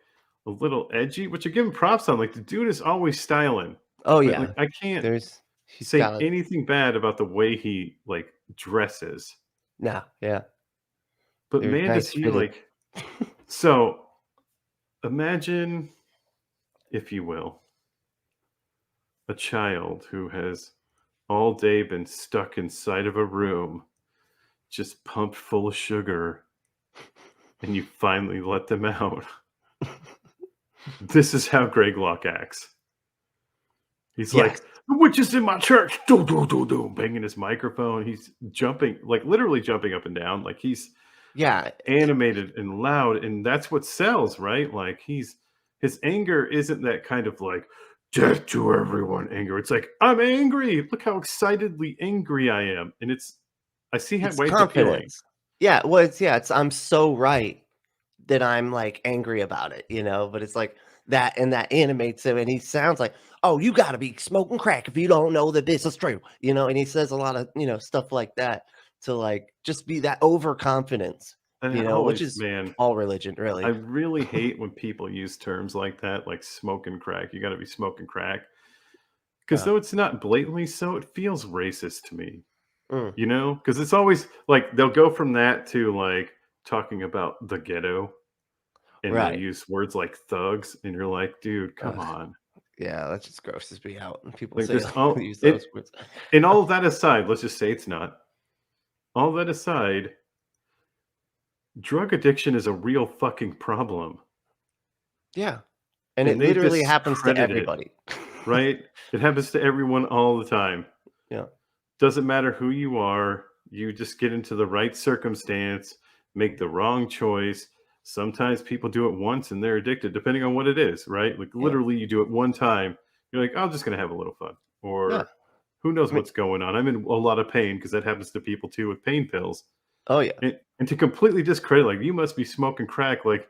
Speaker 6: a little edgy, which I give him props on. Like the dude is always styling.
Speaker 5: Oh
Speaker 6: Right?
Speaker 5: yeah.
Speaker 6: Like I can't
Speaker 5: He's
Speaker 6: say
Speaker 5: got
Speaker 6: anything bad about the way he like dresses.
Speaker 5: yeah.
Speaker 6: But
Speaker 5: They're
Speaker 6: man, does
Speaker 5: nice
Speaker 6: he
Speaker 5: fitted.
Speaker 6: like so imagine, if you will, a child who has all day been stuck inside of a room, just pumped full of sugar, and you finally let them out. This is how Greg Locke acts. He's
Speaker 5: Yes.
Speaker 6: like, the witch is in my church, do, do, do, do, banging his microphone. He's jumping, like literally jumping up and down. Like he's
Speaker 5: Yeah.
Speaker 6: animated and loud, and that's what sells, right? Like his anger isn't that kind of like death to everyone anger. It's like, I'm angry. Look how excitedly angry I am. And I see how
Speaker 5: It's
Speaker 6: ways of feeling.
Speaker 5: confidence. Yeah, well, it's I'm so right that I'm like angry about it, but it's like that, and that animates him, and he sounds like, oh, you got to be smoking crack if you don't know that this is true, and he says a lot of stuff like that to like just be that overconfidence,
Speaker 6: And
Speaker 5: which
Speaker 6: always,
Speaker 5: is
Speaker 6: man,
Speaker 5: all religion, really.
Speaker 6: I really hate when people use terms like that, like smoking crack. You got to be smoking crack. Because though it's not blatantly so, it feels racist to me.
Speaker 5: Mm.
Speaker 6: Because it's always like they'll go from that to like talking about the ghetto, and they'll
Speaker 5: Right.
Speaker 6: use words like thugs, and you're like, dude, come on.
Speaker 5: Yeah, that just grosses me out. And people
Speaker 6: Like,
Speaker 5: say
Speaker 6: there's all-
Speaker 5: use those words.
Speaker 6: And all of that aside, let's just say it's not. All that aside, drug addiction is a real fucking problem.
Speaker 5: Yeah. And it
Speaker 6: they
Speaker 5: literally happens to
Speaker 6: discredit it,
Speaker 5: everybody.
Speaker 6: right? It happens to everyone all the time.
Speaker 5: Yeah.
Speaker 6: Doesn't matter who you are. You just get into the right circumstance, make the wrong choice. Sometimes people do it once and they're addicted, depending on what it is, right? Like literally you do it one time. You're like, I'm just going to have a little fun. Or who knows what's going on. I'm in a lot of pain, because that happens to people too with pain pills.
Speaker 5: Oh, yeah.
Speaker 6: And to completely discredit, like, you must be smoking crack. Like,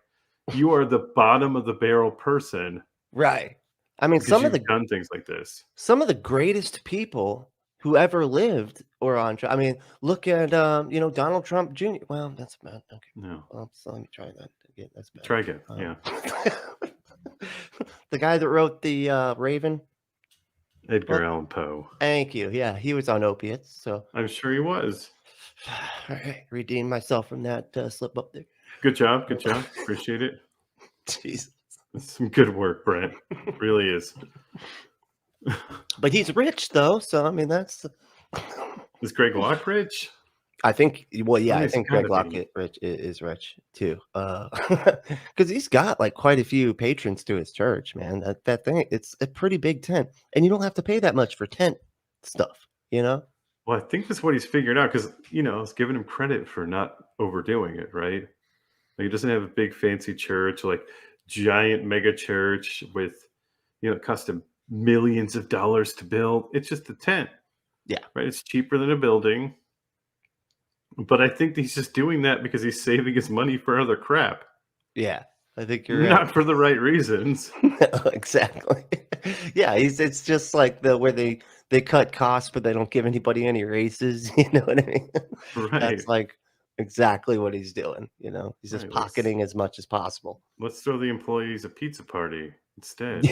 Speaker 6: you are the bottom of the barrel person.
Speaker 5: Right. I mean,
Speaker 6: because you've done things like this.
Speaker 5: some of the greatest people who ever lived were on. I mean, look at Donald Trump Jr. Well, that's bad. Okay.
Speaker 6: No,
Speaker 5: So let me try that again. That's bad.
Speaker 6: try again. Yeah,
Speaker 5: The guy that wrote the Raven.
Speaker 6: Edgar Allan Poe.
Speaker 5: Thank you. Yeah, he was on opiates. So
Speaker 6: I'm sure he was.
Speaker 5: all right, redeem myself from that slip up there.
Speaker 6: Good job. Good job. Appreciate it.
Speaker 5: Jeez.
Speaker 6: That's some good work, Brent. Really is.
Speaker 5: But he's rich though, so I mean that's.
Speaker 6: Is Greg Locke rich?
Speaker 5: I think. Well, yeah, I
Speaker 6: He's
Speaker 5: think
Speaker 6: gotta
Speaker 5: Greg Locke
Speaker 6: be.
Speaker 5: is rich too. Because he's got like quite a few patrons to his church, man. That thing, it's a pretty big tent, and you don't have to pay that much for tent stuff, you know.
Speaker 6: Well, I think that's what he's figured out because it's giving him credit for not overdoing it, right? Like he doesn't have a big fancy church, like giant mega church with, it cost him millions of dollars to build. It's just a tent.
Speaker 5: Yeah.
Speaker 6: Right. It's cheaper than a building. But I think he's just doing that because he's saving his money for other crap.
Speaker 5: Yeah, I think you're
Speaker 6: not for the right reasons.
Speaker 5: Exactly. Yeah, it's just like where they cut costs, but they don't give anybody any raises. You know what I mean?
Speaker 6: Right.
Speaker 5: That's like exactly what he's doing. He's just
Speaker 6: Right,
Speaker 5: pocketing as much as possible.
Speaker 6: Let's throw the employees a pizza party instead.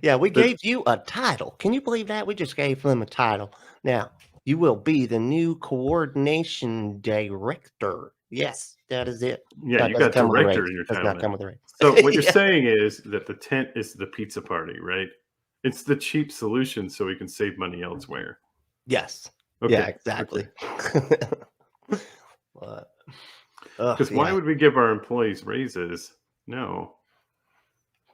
Speaker 5: Yeah, we gave you a title. Can you believe that? We just gave them a title. Now, you will be the new coordination director. Yes, that is it.
Speaker 6: Yeah,
Speaker 5: That
Speaker 6: you
Speaker 5: doesn't
Speaker 6: got
Speaker 5: come with a
Speaker 6: director
Speaker 5: raise.
Speaker 6: in your
Speaker 5: Does
Speaker 6: title
Speaker 5: not come with a raise.
Speaker 6: So what you're
Speaker 5: Yeah.
Speaker 6: saying is that the tent is the pizza party, right? It's the cheap solution so we can save money elsewhere.
Speaker 5: Yes.
Speaker 6: Okay.
Speaker 5: Yeah, exactly.
Speaker 6: Because why would we give our employees raises? No,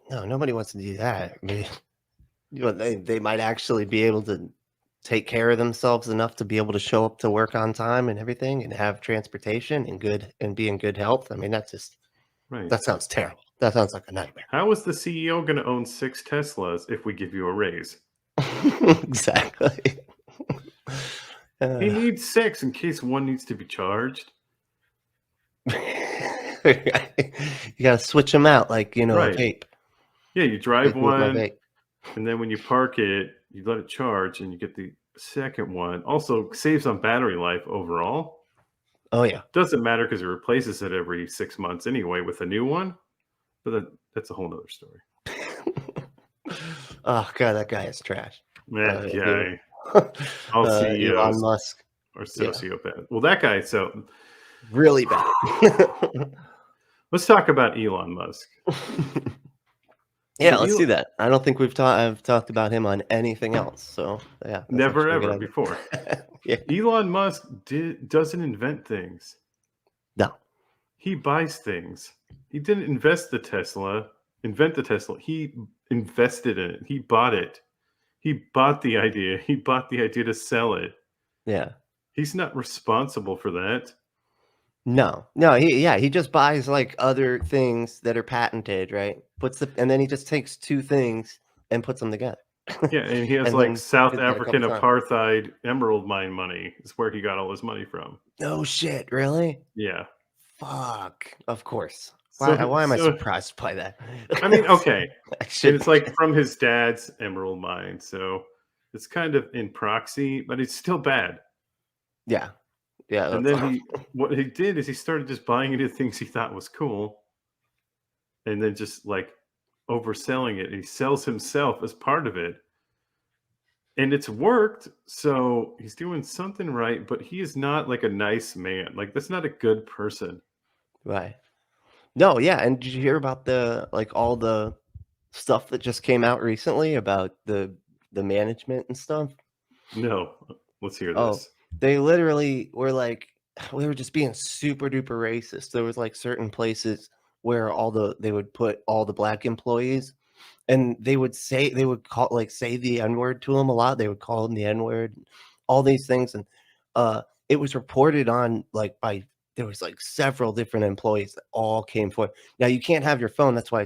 Speaker 5: nobody wants to do that. I mean, they might actually be able to take care of themselves enough to be able to show up to work on time and everything, and have transportation and be in good health. I mean, that's just
Speaker 6: right.
Speaker 5: That sounds terrible. That sounds like a nightmare.
Speaker 6: How is the CEO going to own 6 Teslas if we give you a raise?
Speaker 5: Exactly.
Speaker 6: He needs 6 in case one needs to be charged.
Speaker 5: You gotta switch them out, like a
Speaker 6: Right.
Speaker 5: vape.
Speaker 6: Yeah, you drive
Speaker 5: Like with my
Speaker 6: one,
Speaker 5: vape.
Speaker 6: and then when you park it, you let it charge, and you get the second one. Also, saves on battery life overall.
Speaker 5: Oh yeah.
Speaker 6: Doesn't matter because it replaces it every 6 months anyway with a new one. But that's a whole nother story.
Speaker 5: Oh god, that guy is trash.
Speaker 6: That
Speaker 5: Yeah.
Speaker 6: guy. All
Speaker 5: Elon
Speaker 6: CEOs
Speaker 5: Musk,
Speaker 6: are sociopath. Well, that guy. So
Speaker 5: really bad.
Speaker 6: let's talk about Elon Musk.
Speaker 5: Yeah,
Speaker 6: So
Speaker 5: let's do that. I don't think I've talked about him on anything else. So yeah, that's
Speaker 6: Never
Speaker 5: actually a good
Speaker 6: ever
Speaker 5: idea.
Speaker 6: before.
Speaker 5: Yeah.
Speaker 6: Elon Musk doesn't invent things.
Speaker 5: No.
Speaker 6: He buys things. He didn't invent the Tesla. He invested in it. He bought it. He bought the idea. He bought the idea to sell it.
Speaker 5: Yeah.
Speaker 6: He's not responsible for that.
Speaker 5: No. He just buys like other things that are patented, right? And then he just takes two things and puts them together.
Speaker 6: Yeah, and he has
Speaker 5: And
Speaker 6: like
Speaker 5: then
Speaker 6: South
Speaker 5: did that a
Speaker 6: African
Speaker 5: couple times.
Speaker 6: apartheid emerald mine money. Is where he got all his money from.
Speaker 5: No shit, really?
Speaker 6: Yeah.
Speaker 5: Fuck. Of course.
Speaker 6: So-
Speaker 5: Why am I
Speaker 6: so-
Speaker 5: surprised by that?
Speaker 6: I mean, okay.
Speaker 5: I
Speaker 6: And
Speaker 5: should.
Speaker 6: it's like from his dad's emerald mine. So it's kind of in proxy, but it's still bad.
Speaker 5: Yeah. Yeah.
Speaker 6: And
Speaker 5: that's-
Speaker 6: then what he did is he started just buying into things he thought was cool and then just like overselling it. And he sells himself as part of it. And it's worked. So he's doing something right, but he is not like a nice man. Like that's not a good person.
Speaker 5: Right. No, yeah, and did you hear about all the stuff that just came out recently about the management and stuff?
Speaker 6: No. Let's hear
Speaker 5: Oh.
Speaker 6: this.
Speaker 5: They literally were like, we were just being super duper racist. There was like certain places where they would put all the black employees, and they would say the N-word to them a lot. They would call them the N-word, all these things, and it was reported on there was like several different employees that all came forward. Now you can't have your phone. That's why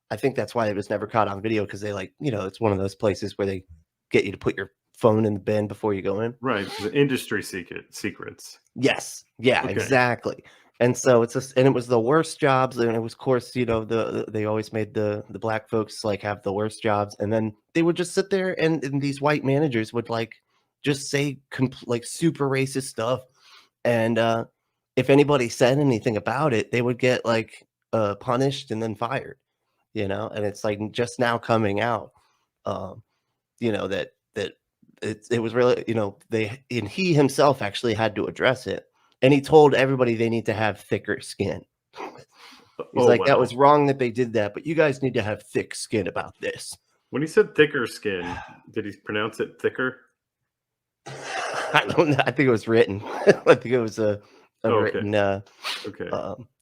Speaker 5: I think that's why it was never caught on video, because they it's one of those places where they get you to put your phone in the bin before you go in.
Speaker 6: Right. The industry secrets.
Speaker 5: Yes. Yeah,
Speaker 6: Okay.
Speaker 5: exactly. And so it's just, and it was the worst jobs, and it was, of course, they always made the black folks like have the worst jobs, and then they would just sit there, and these white managers would like just say like super racist stuff, and if anybody said anything about it, they would get like punished and then fired, and it's like just now coming out, that it was really, and he himself actually had to address it. And he told everybody they need to have thicker skin. He's like, that was wrong that they did that, but you guys need to have thick skin about this.
Speaker 6: When he said thicker skin, did he pronounce it thicker?
Speaker 5: I don't know. I think it was written. I think it was a written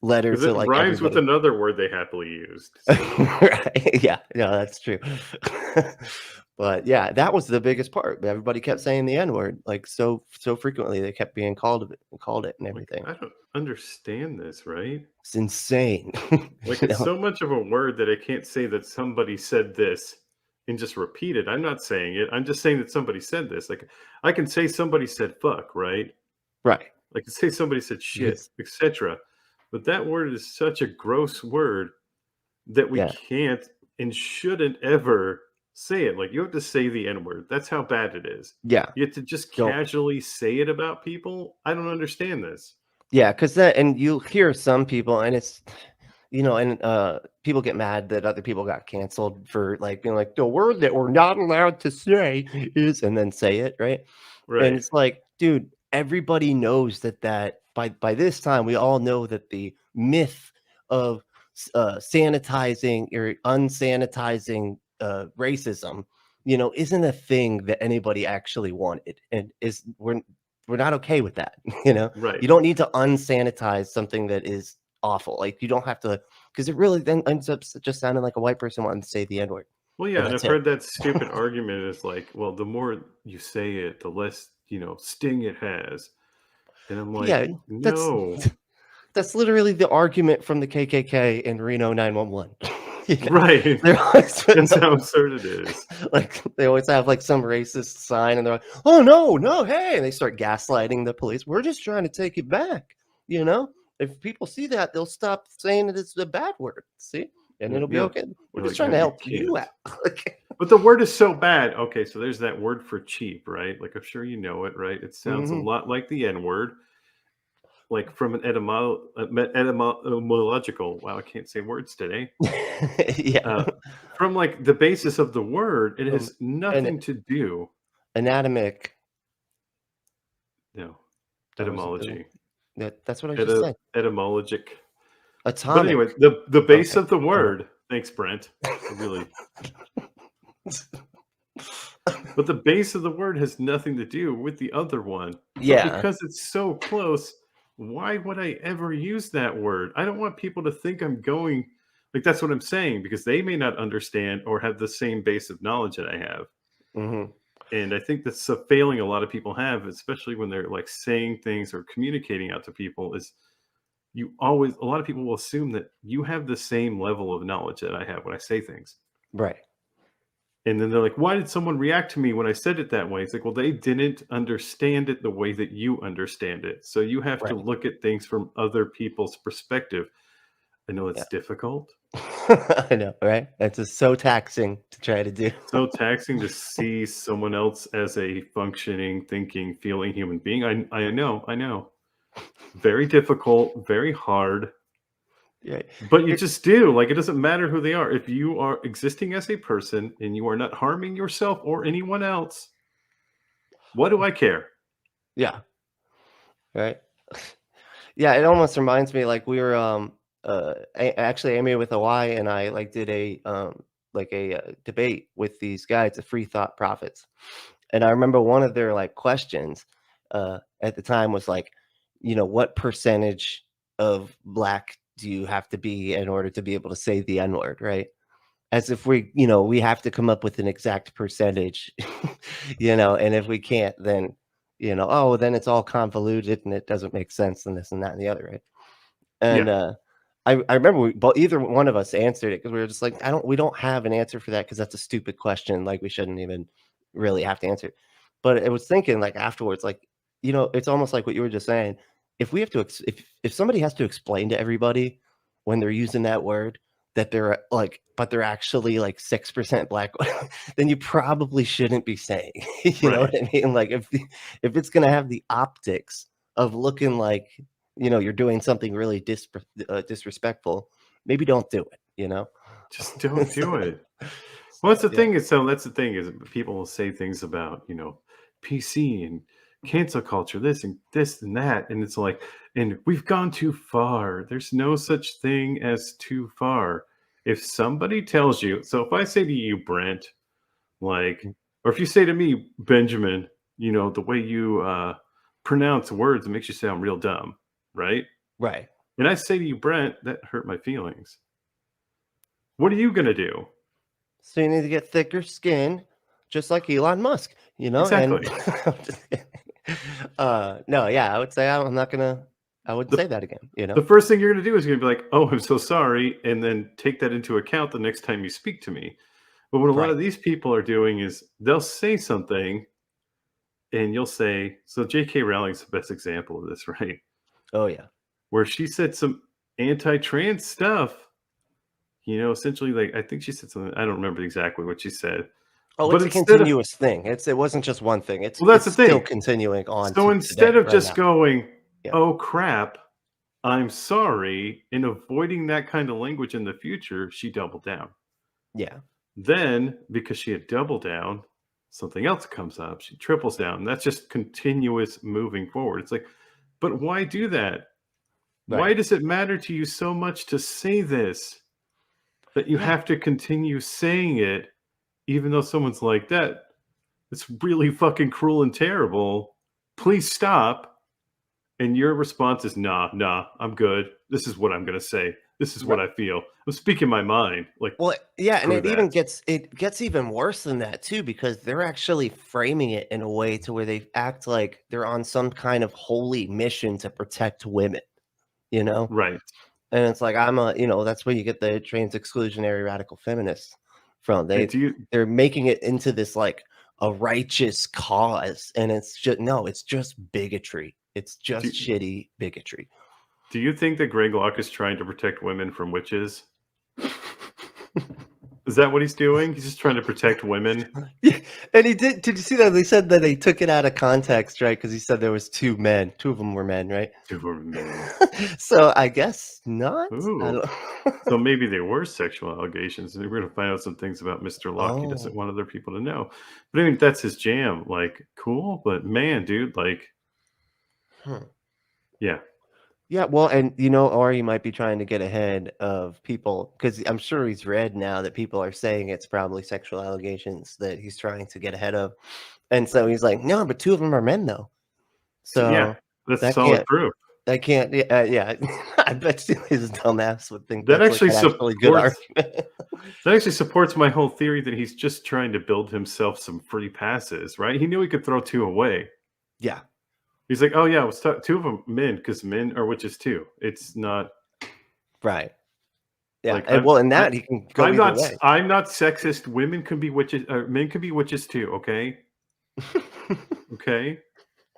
Speaker 5: letter to like
Speaker 6: rhymes
Speaker 5: everybody.
Speaker 6: with another word they happily used. So.
Speaker 5: Right. Yeah, that's true. But yeah, that was the biggest part. Everybody kept saying the N-word like so frequently. They kept being called it and everything.
Speaker 6: Like, I don't understand this, right?
Speaker 5: It's insane.
Speaker 6: Like it's so much of a word that I can't say that somebody said this and just repeat it. I'm not saying it. I'm just saying that somebody said this. Like I can say somebody said fuck, right?
Speaker 5: Right.
Speaker 6: I can say somebody said shit, etc. But that word is such a gross word that we can't and shouldn't ever say it. Like you have to say the N-word. That's how bad it is.
Speaker 5: Yeah.
Speaker 6: You have to just casually say it about people. I don't understand this.
Speaker 5: Yeah, because and you hear some people, and it's and people get mad that other people got canceled for like being like the word that we're not allowed to say is, and then say it, right? And it's like, dude, everybody knows that by this time we all know that the myth of sanitizing or unsanitizing racism, isn't a thing that anybody actually wanted, and we're not okay with that.
Speaker 6: Right.
Speaker 5: You don't need to unsanitize something that is awful. Like you don't have to, because it really then ends up just sounding like a white person wanting to say the N-word.
Speaker 6: Well, yeah, and I've heard that stupid argument is like, well, the more you say it, the less sting it has. And I'm like,
Speaker 5: yeah,
Speaker 6: no.
Speaker 5: That's literally the argument from the KKK and Reno 911.
Speaker 6: Right. That's how absurd it is.
Speaker 5: Like they always have like some racist sign, and they're like, "Oh no, hey!" And they start gaslighting the police. We're just trying to take it back. If people see that, they'll stop saying that it's a bad word. See, and it'll be okay. We're just trying to help you out.
Speaker 6: But the word is so bad. Okay, so there's that word for cheap, right? Like I'm sure you know it, right? It sounds a lot like the N-word. Like from an etymological, wow, I can't say words today. From like the basis of the word, it has nothing to do.
Speaker 5: Anatomic.
Speaker 6: No, etymology.
Speaker 5: That's what I just said.
Speaker 6: Etymologic.
Speaker 5: Atomic.
Speaker 6: But anyway, the base of the word. Thanks, Brent. Really. But the base of the word has nothing to do with the other one.
Speaker 5: Yeah.
Speaker 6: But because it's so close, why would I ever use that word? I don't want people to think I'm going like that's what I'm saying, because they may not understand or have the same base of knowledge that I have.
Speaker 5: Mm-hmm.
Speaker 6: And I think that's a failing a lot of people have, especially when they're like saying things or communicating out to people, is a lot of people will assume that you have the same level of knowledge that I have when I say things.
Speaker 5: Right.
Speaker 6: And then they're like, why did someone react to me when I said it that way? It's like, well, they didn't understand it the way that you understand it. So you have to look at things from other people's perspective. I know it's difficult.
Speaker 5: I know, right? It's just so taxing to try to do.
Speaker 6: So taxing to see someone else as a functioning, thinking, feeling human being. I know. Very difficult, very hard.
Speaker 5: Yeah.
Speaker 6: But you just do. Like, it doesn't matter who they are. If you are existing as a person and you are not harming yourself or anyone else, what do I care?
Speaker 5: Yeah. Right. Yeah, it almost reminds me like we were actually Amy with a Y and I like did a debate with these guys, the Free Thought Prophets. And I remember one of their like questions at the time was like, what percentage of Black do you have to be in order to be able to say the N-word, right? As if we have to come up with an exact percentage, and if we can't, then, then it's all convoluted and it doesn't make sense and this and that and the other, right? And I remember either one of us answered it because we were just like, we don't have an answer for that because that's a stupid question. Like we shouldn't even really have to answer it. But I was thinking like afterwards, like, it's almost like what you were just saying. if we have to, if somebody has to explain to everybody when they're using that word that they're like, but they're actually like 6% black, then you probably shouldn't be saying. You know
Speaker 6: Right.
Speaker 5: what I mean? Like if it's gonna have the optics of looking like you're doing something really disrespectful, maybe don't do it.
Speaker 6: Just don't do it. Well, that's the thing is people will say things about, PC and cancel culture, this and that. And it's like, and we've gone too far. There's no such thing as too far. If somebody tells you, so if I say to you, Brent, like, or if you say to me, Benjamin, the way you pronounce words, it makes you sound real dumb, right?
Speaker 5: Right.
Speaker 6: And I say to you, Brent, that hurt my feelings. What are you going to do?
Speaker 5: So you need to get thicker skin, just like Elon Musk,
Speaker 6: Exactly.
Speaker 5: And no, yeah, I would say I wouldn't say that again,
Speaker 6: The first thing you're going to do is you're going to be like, oh, I'm so sorry. And then take that into account the next time you speak to me. But what a lot of these people are doing is they'll say something and you'll say, so J.K. Rowling's the best example of this, right?
Speaker 5: Oh, yeah.
Speaker 6: Where she said some anti-trans stuff, essentially, like, I think she said something, I don't remember exactly what she said.
Speaker 5: Oh,
Speaker 6: but
Speaker 5: it's a continuous thing. It wasn't just one thing. It's
Speaker 6: that's
Speaker 5: it's
Speaker 6: the
Speaker 5: still
Speaker 6: thing.
Speaker 5: continuing on.
Speaker 6: So instead
Speaker 5: today,
Speaker 6: of just going,
Speaker 5: Yeah.
Speaker 6: oh crap, I'm sorry, and avoiding that kind of language in the future, she doubled down.
Speaker 5: Yeah.
Speaker 6: Then, because she had doubled down, something else comes up. She triples down. That's just continuous moving forward. It's like, but why do that?
Speaker 5: Right.
Speaker 6: Why does it matter to you so much to say this that you have to continue saying it, even though someone's like, that? It's really fucking cruel and terrible. Please stop. And your response is, nah, I'm good. This is what I'm going to say. This is what I feel. I'm speaking my mind. Like,
Speaker 5: well, yeah, and
Speaker 6: screw
Speaker 5: it
Speaker 6: that.
Speaker 5: gets even worse than that too, because they're actually framing it in a way to where they act like they're on some kind of holy mission to protect women.
Speaker 6: Right.
Speaker 5: And it's like that's where you get the trans exclusionary radical feminists from. They're making it into this like a righteous cause, and it's just bigotry. It's just shitty bigotry.
Speaker 6: Do you think that Greg Locke is trying to protect women from witches? Is that what he's doing? He's just trying to protect women?
Speaker 5: Yeah, and he did. Did you see that? They said that they took it out of context, right? Because he said there was 2 men. 2 of them were men, right?
Speaker 6: 2 were men.
Speaker 5: So I guess not.
Speaker 6: Ooh. So maybe they were sexual allegations, and we're going to find out some things about Mr. Locke he doesn't want other people to know. But I mean, that's his jam. Like, cool, but man, dude, like, yeah.
Speaker 5: Yeah, well, and or he might be trying to get ahead of people, because I'm sure he's read now that people are saying it's probably sexual allegations that he's trying to get ahead of, and so he's like, no, but 2 of them are men though. So
Speaker 6: yeah, that's solid proof.
Speaker 5: I can't. Yeah, I bet you his dumbass would think
Speaker 6: that
Speaker 5: that's
Speaker 6: actually
Speaker 5: like an good argument.
Speaker 6: That actually supports my whole theory that he's just trying to build himself some free passes, right? He knew he could throw 2 away.
Speaker 5: Yeah.
Speaker 6: He's like, oh yeah, let's talk 2 of them men, because men are witches too. It's not
Speaker 5: right. Yeah,
Speaker 6: like,
Speaker 5: and that he can go
Speaker 6: I'm
Speaker 5: either way.
Speaker 6: I'm not sexist. Women can be witches. Men can be witches too. Okay. Okay.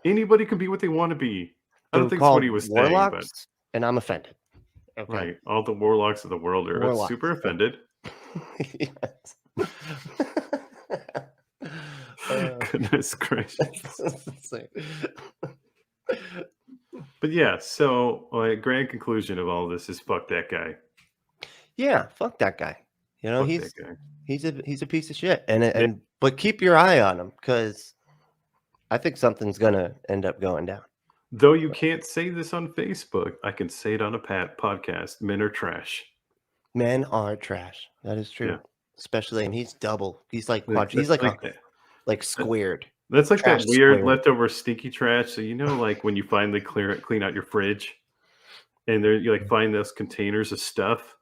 Speaker 6: Anybody can be what they want to be. I don't think that's what he was saying, but
Speaker 5: and I'm offended. Okay.
Speaker 6: Right. All the warlocks of the world are super offended. Goodness gracious. But yeah, so grand conclusion of all this is fuck that guy.
Speaker 5: Yeah, fuck that guy.
Speaker 6: That guy.
Speaker 5: He's a piece of shit. But keep your eye on him, because I think something's gonna end up going down.
Speaker 6: Though you can't say this on Facebook, I can say it on a podcast. Men are trash.
Speaker 5: Men are trash. That is true. Yeah. Especially, and he's double. He's like like squared.
Speaker 6: That's like that weird leftover stinky trash. So like when you finally clean out your fridge, and there you like find those containers of stuff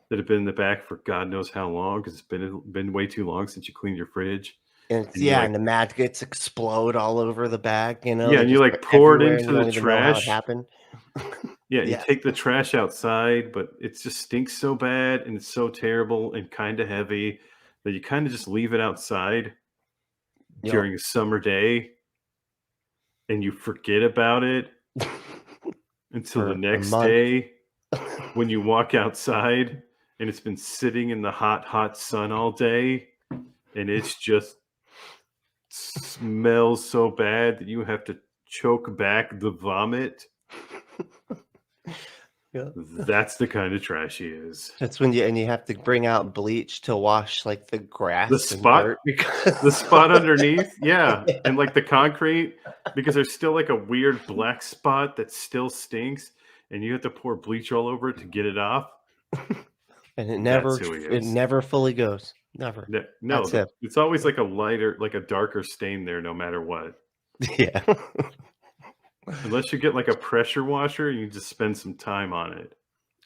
Speaker 6: that have been in the back for God knows how long, because it's been way too long since you cleaned your fridge.
Speaker 5: And and the maggots explode all over the bag.
Speaker 6: Yeah, and you like pour it into the trash.
Speaker 5: It happened.
Speaker 6: Yeah, you take the trash outside, but it just stinks so bad and it's so terrible and kind of heavy that you kind of just leave it outside during a summer day and you forget about it. until
Speaker 5: for
Speaker 6: the
Speaker 5: a
Speaker 6: next
Speaker 5: month.
Speaker 6: day when you walk outside and it's been sitting in the hot sun all day, and it's just smells so bad that you have to choke back the vomit.
Speaker 5: Yeah.
Speaker 6: That's the kind of trash he is.
Speaker 5: That's when you have to bring out bleach to wash like the grass,
Speaker 6: The
Speaker 5: and
Speaker 6: spot,
Speaker 5: dirt because
Speaker 6: the spot underneath, yeah, and like the concrete, because there's still like a weird black spot that still stinks, and you have to pour bleach all over it to get it off.
Speaker 5: and it
Speaker 6: That's who he is.
Speaker 5: never fully goes. Never.
Speaker 6: No,
Speaker 5: That's it.
Speaker 6: it's always like a darker stain there, no matter what.
Speaker 5: Yeah.
Speaker 6: Unless you get like a pressure washer, you just spend some time on it.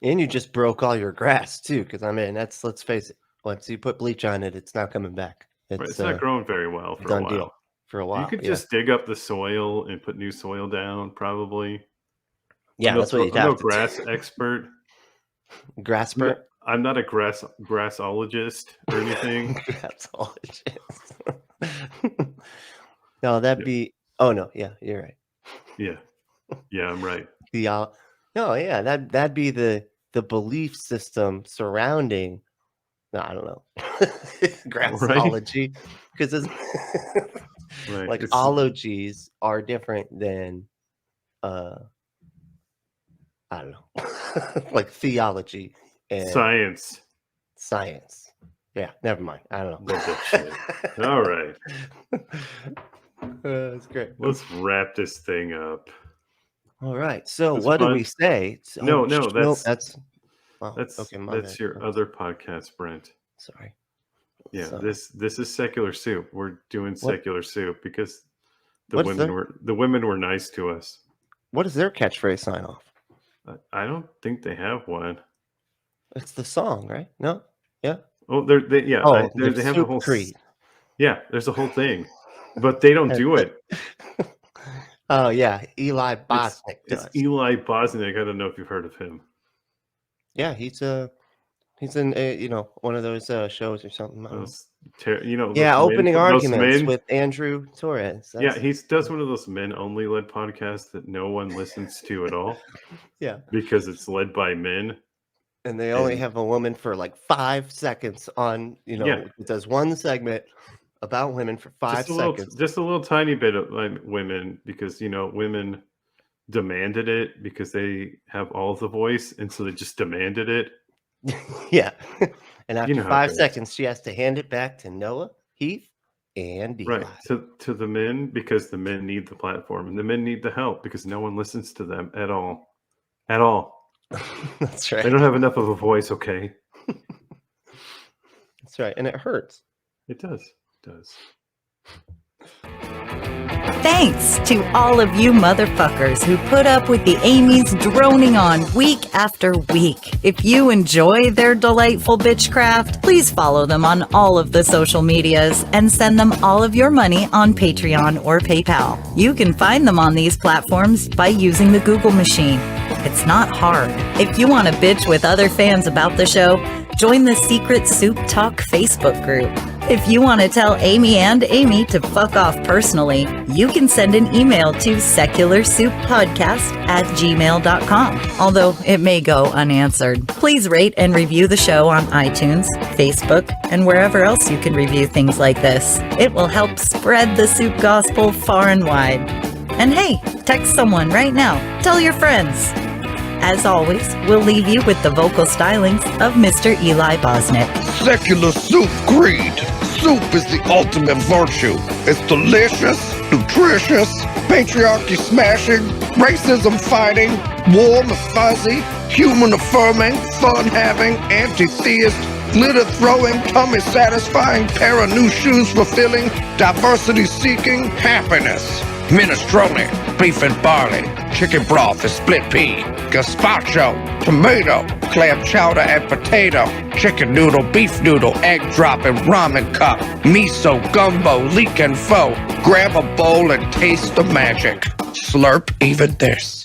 Speaker 5: And you just broke all your grass too, because I mean, let's face it. Once you put bleach on it, it's not coming back.
Speaker 6: It's not growing very well for a
Speaker 5: done
Speaker 6: while.
Speaker 5: deal for a while.
Speaker 6: You could just dig up the soil and put new soil down, probably.
Speaker 5: Yeah, that's what you'd
Speaker 6: I'm
Speaker 5: have
Speaker 6: no
Speaker 5: to
Speaker 6: grass expert.
Speaker 5: Grasper.
Speaker 6: I'm not a grassologist or anything.
Speaker 5: Grassologist. No, that'd be. Oh no, yeah, you're right.
Speaker 6: Yeah, I'm right.
Speaker 5: No, yeah, that'd be the belief system surrounding. No, I don't know. Grassology, because it's
Speaker 6: Right.
Speaker 5: like ologies are different than I don't know, like theology and
Speaker 6: Science.
Speaker 5: Yeah, never mind. I don't know.
Speaker 6: Love that shit. All right.
Speaker 5: That's great.
Speaker 6: Let's wrap this thing up.
Speaker 5: All right. So
Speaker 6: It's
Speaker 5: what
Speaker 6: fun.
Speaker 5: do we say?
Speaker 6: No,
Speaker 5: that's wow,
Speaker 6: That's
Speaker 5: okay. My
Speaker 6: that's
Speaker 5: bad.
Speaker 6: your other podcast, Brent.
Speaker 5: Sorry.
Speaker 6: Yeah,
Speaker 5: So-
Speaker 6: this is Secular Soup. We're doing Secular Soup because the
Speaker 5: What's
Speaker 6: women were nice to us.
Speaker 5: What is their catchphrase sign off?
Speaker 6: I don't think they have one.
Speaker 5: It's the song, right? No. Yeah.
Speaker 6: Oh, they
Speaker 5: the
Speaker 6: have a
Speaker 5: Soup
Speaker 6: whole
Speaker 5: Creed.
Speaker 6: Yeah, there's a whole thing, but they don't do it.
Speaker 5: Oh yeah, Eli Bosnick
Speaker 6: It's
Speaker 5: does.
Speaker 6: Eli Bosnick. I don't know if you've heard of him.
Speaker 5: Yeah, he's in one of those shows or something. I don't know.
Speaker 6: Those
Speaker 5: Opening
Speaker 6: those
Speaker 5: arguments
Speaker 6: men-
Speaker 5: with Andrew Torres.
Speaker 6: Yeah, he does one of those men-only led podcasts that no one listens to at all.
Speaker 5: Yeah.
Speaker 6: Because it's led by men.
Speaker 5: And they only have a woman for like 5 seconds on, it does one segment about women for 5 seconds.
Speaker 6: Just a little tiny bit of like women, because women demanded it because they have all the voice, and so they just demanded it.
Speaker 5: Yeah. And after
Speaker 6: You know how
Speaker 5: 5
Speaker 6: it is.
Speaker 5: seconds, she has to hand it back to Noah, Heath, and Eli.
Speaker 6: Right. To the men, because the men need the platform, and the men need the help because no one listens to them at all. At all.
Speaker 5: That's right.
Speaker 6: They don't have enough of a voice, okay?
Speaker 5: That's right. And it hurts.
Speaker 6: It does. It does.
Speaker 1: Thanks to all of you motherfuckers who put up with the Amieys droning on week after week. If you enjoy their delightful bitchcraft, please follow them on all of the social medias and send them all of your money on Patreon or PayPal. You can find them on these platforms by using the Google machine. It's not hard. If you want to bitch with other fans about the show, join the Secret Soup Talk Facebook group. If you want to tell Amy and Amy to fuck off personally, you can send an email to secularsouppodcast@gmail.com, although it may go unanswered. Please rate and review the show on iTunes, Facebook, and wherever else you can review things like this. It will help spread the soup gospel far and wide. And hey, text someone right now. Tell your friends. As always, we'll leave you with the vocal stylings of Mr. Eli Bosnick.
Speaker 7: Secular soup creed. Soup is the ultimate virtue. It's delicious, nutritious, patriarchy smashing, racism fighting, warm and fuzzy, human affirming, fun having, anti-theist, glitter throwing, tummy satisfying, pair of new shoes fulfilling, diversity seeking, happiness. Minestrone, beef and barley, chicken broth and split pea, gazpacho, tomato, clam chowder and potato, chicken noodle, beef noodle, egg drop and ramen cup, miso, gumbo, leek and pho. Grab a bowl and taste the magic. Slurp even this.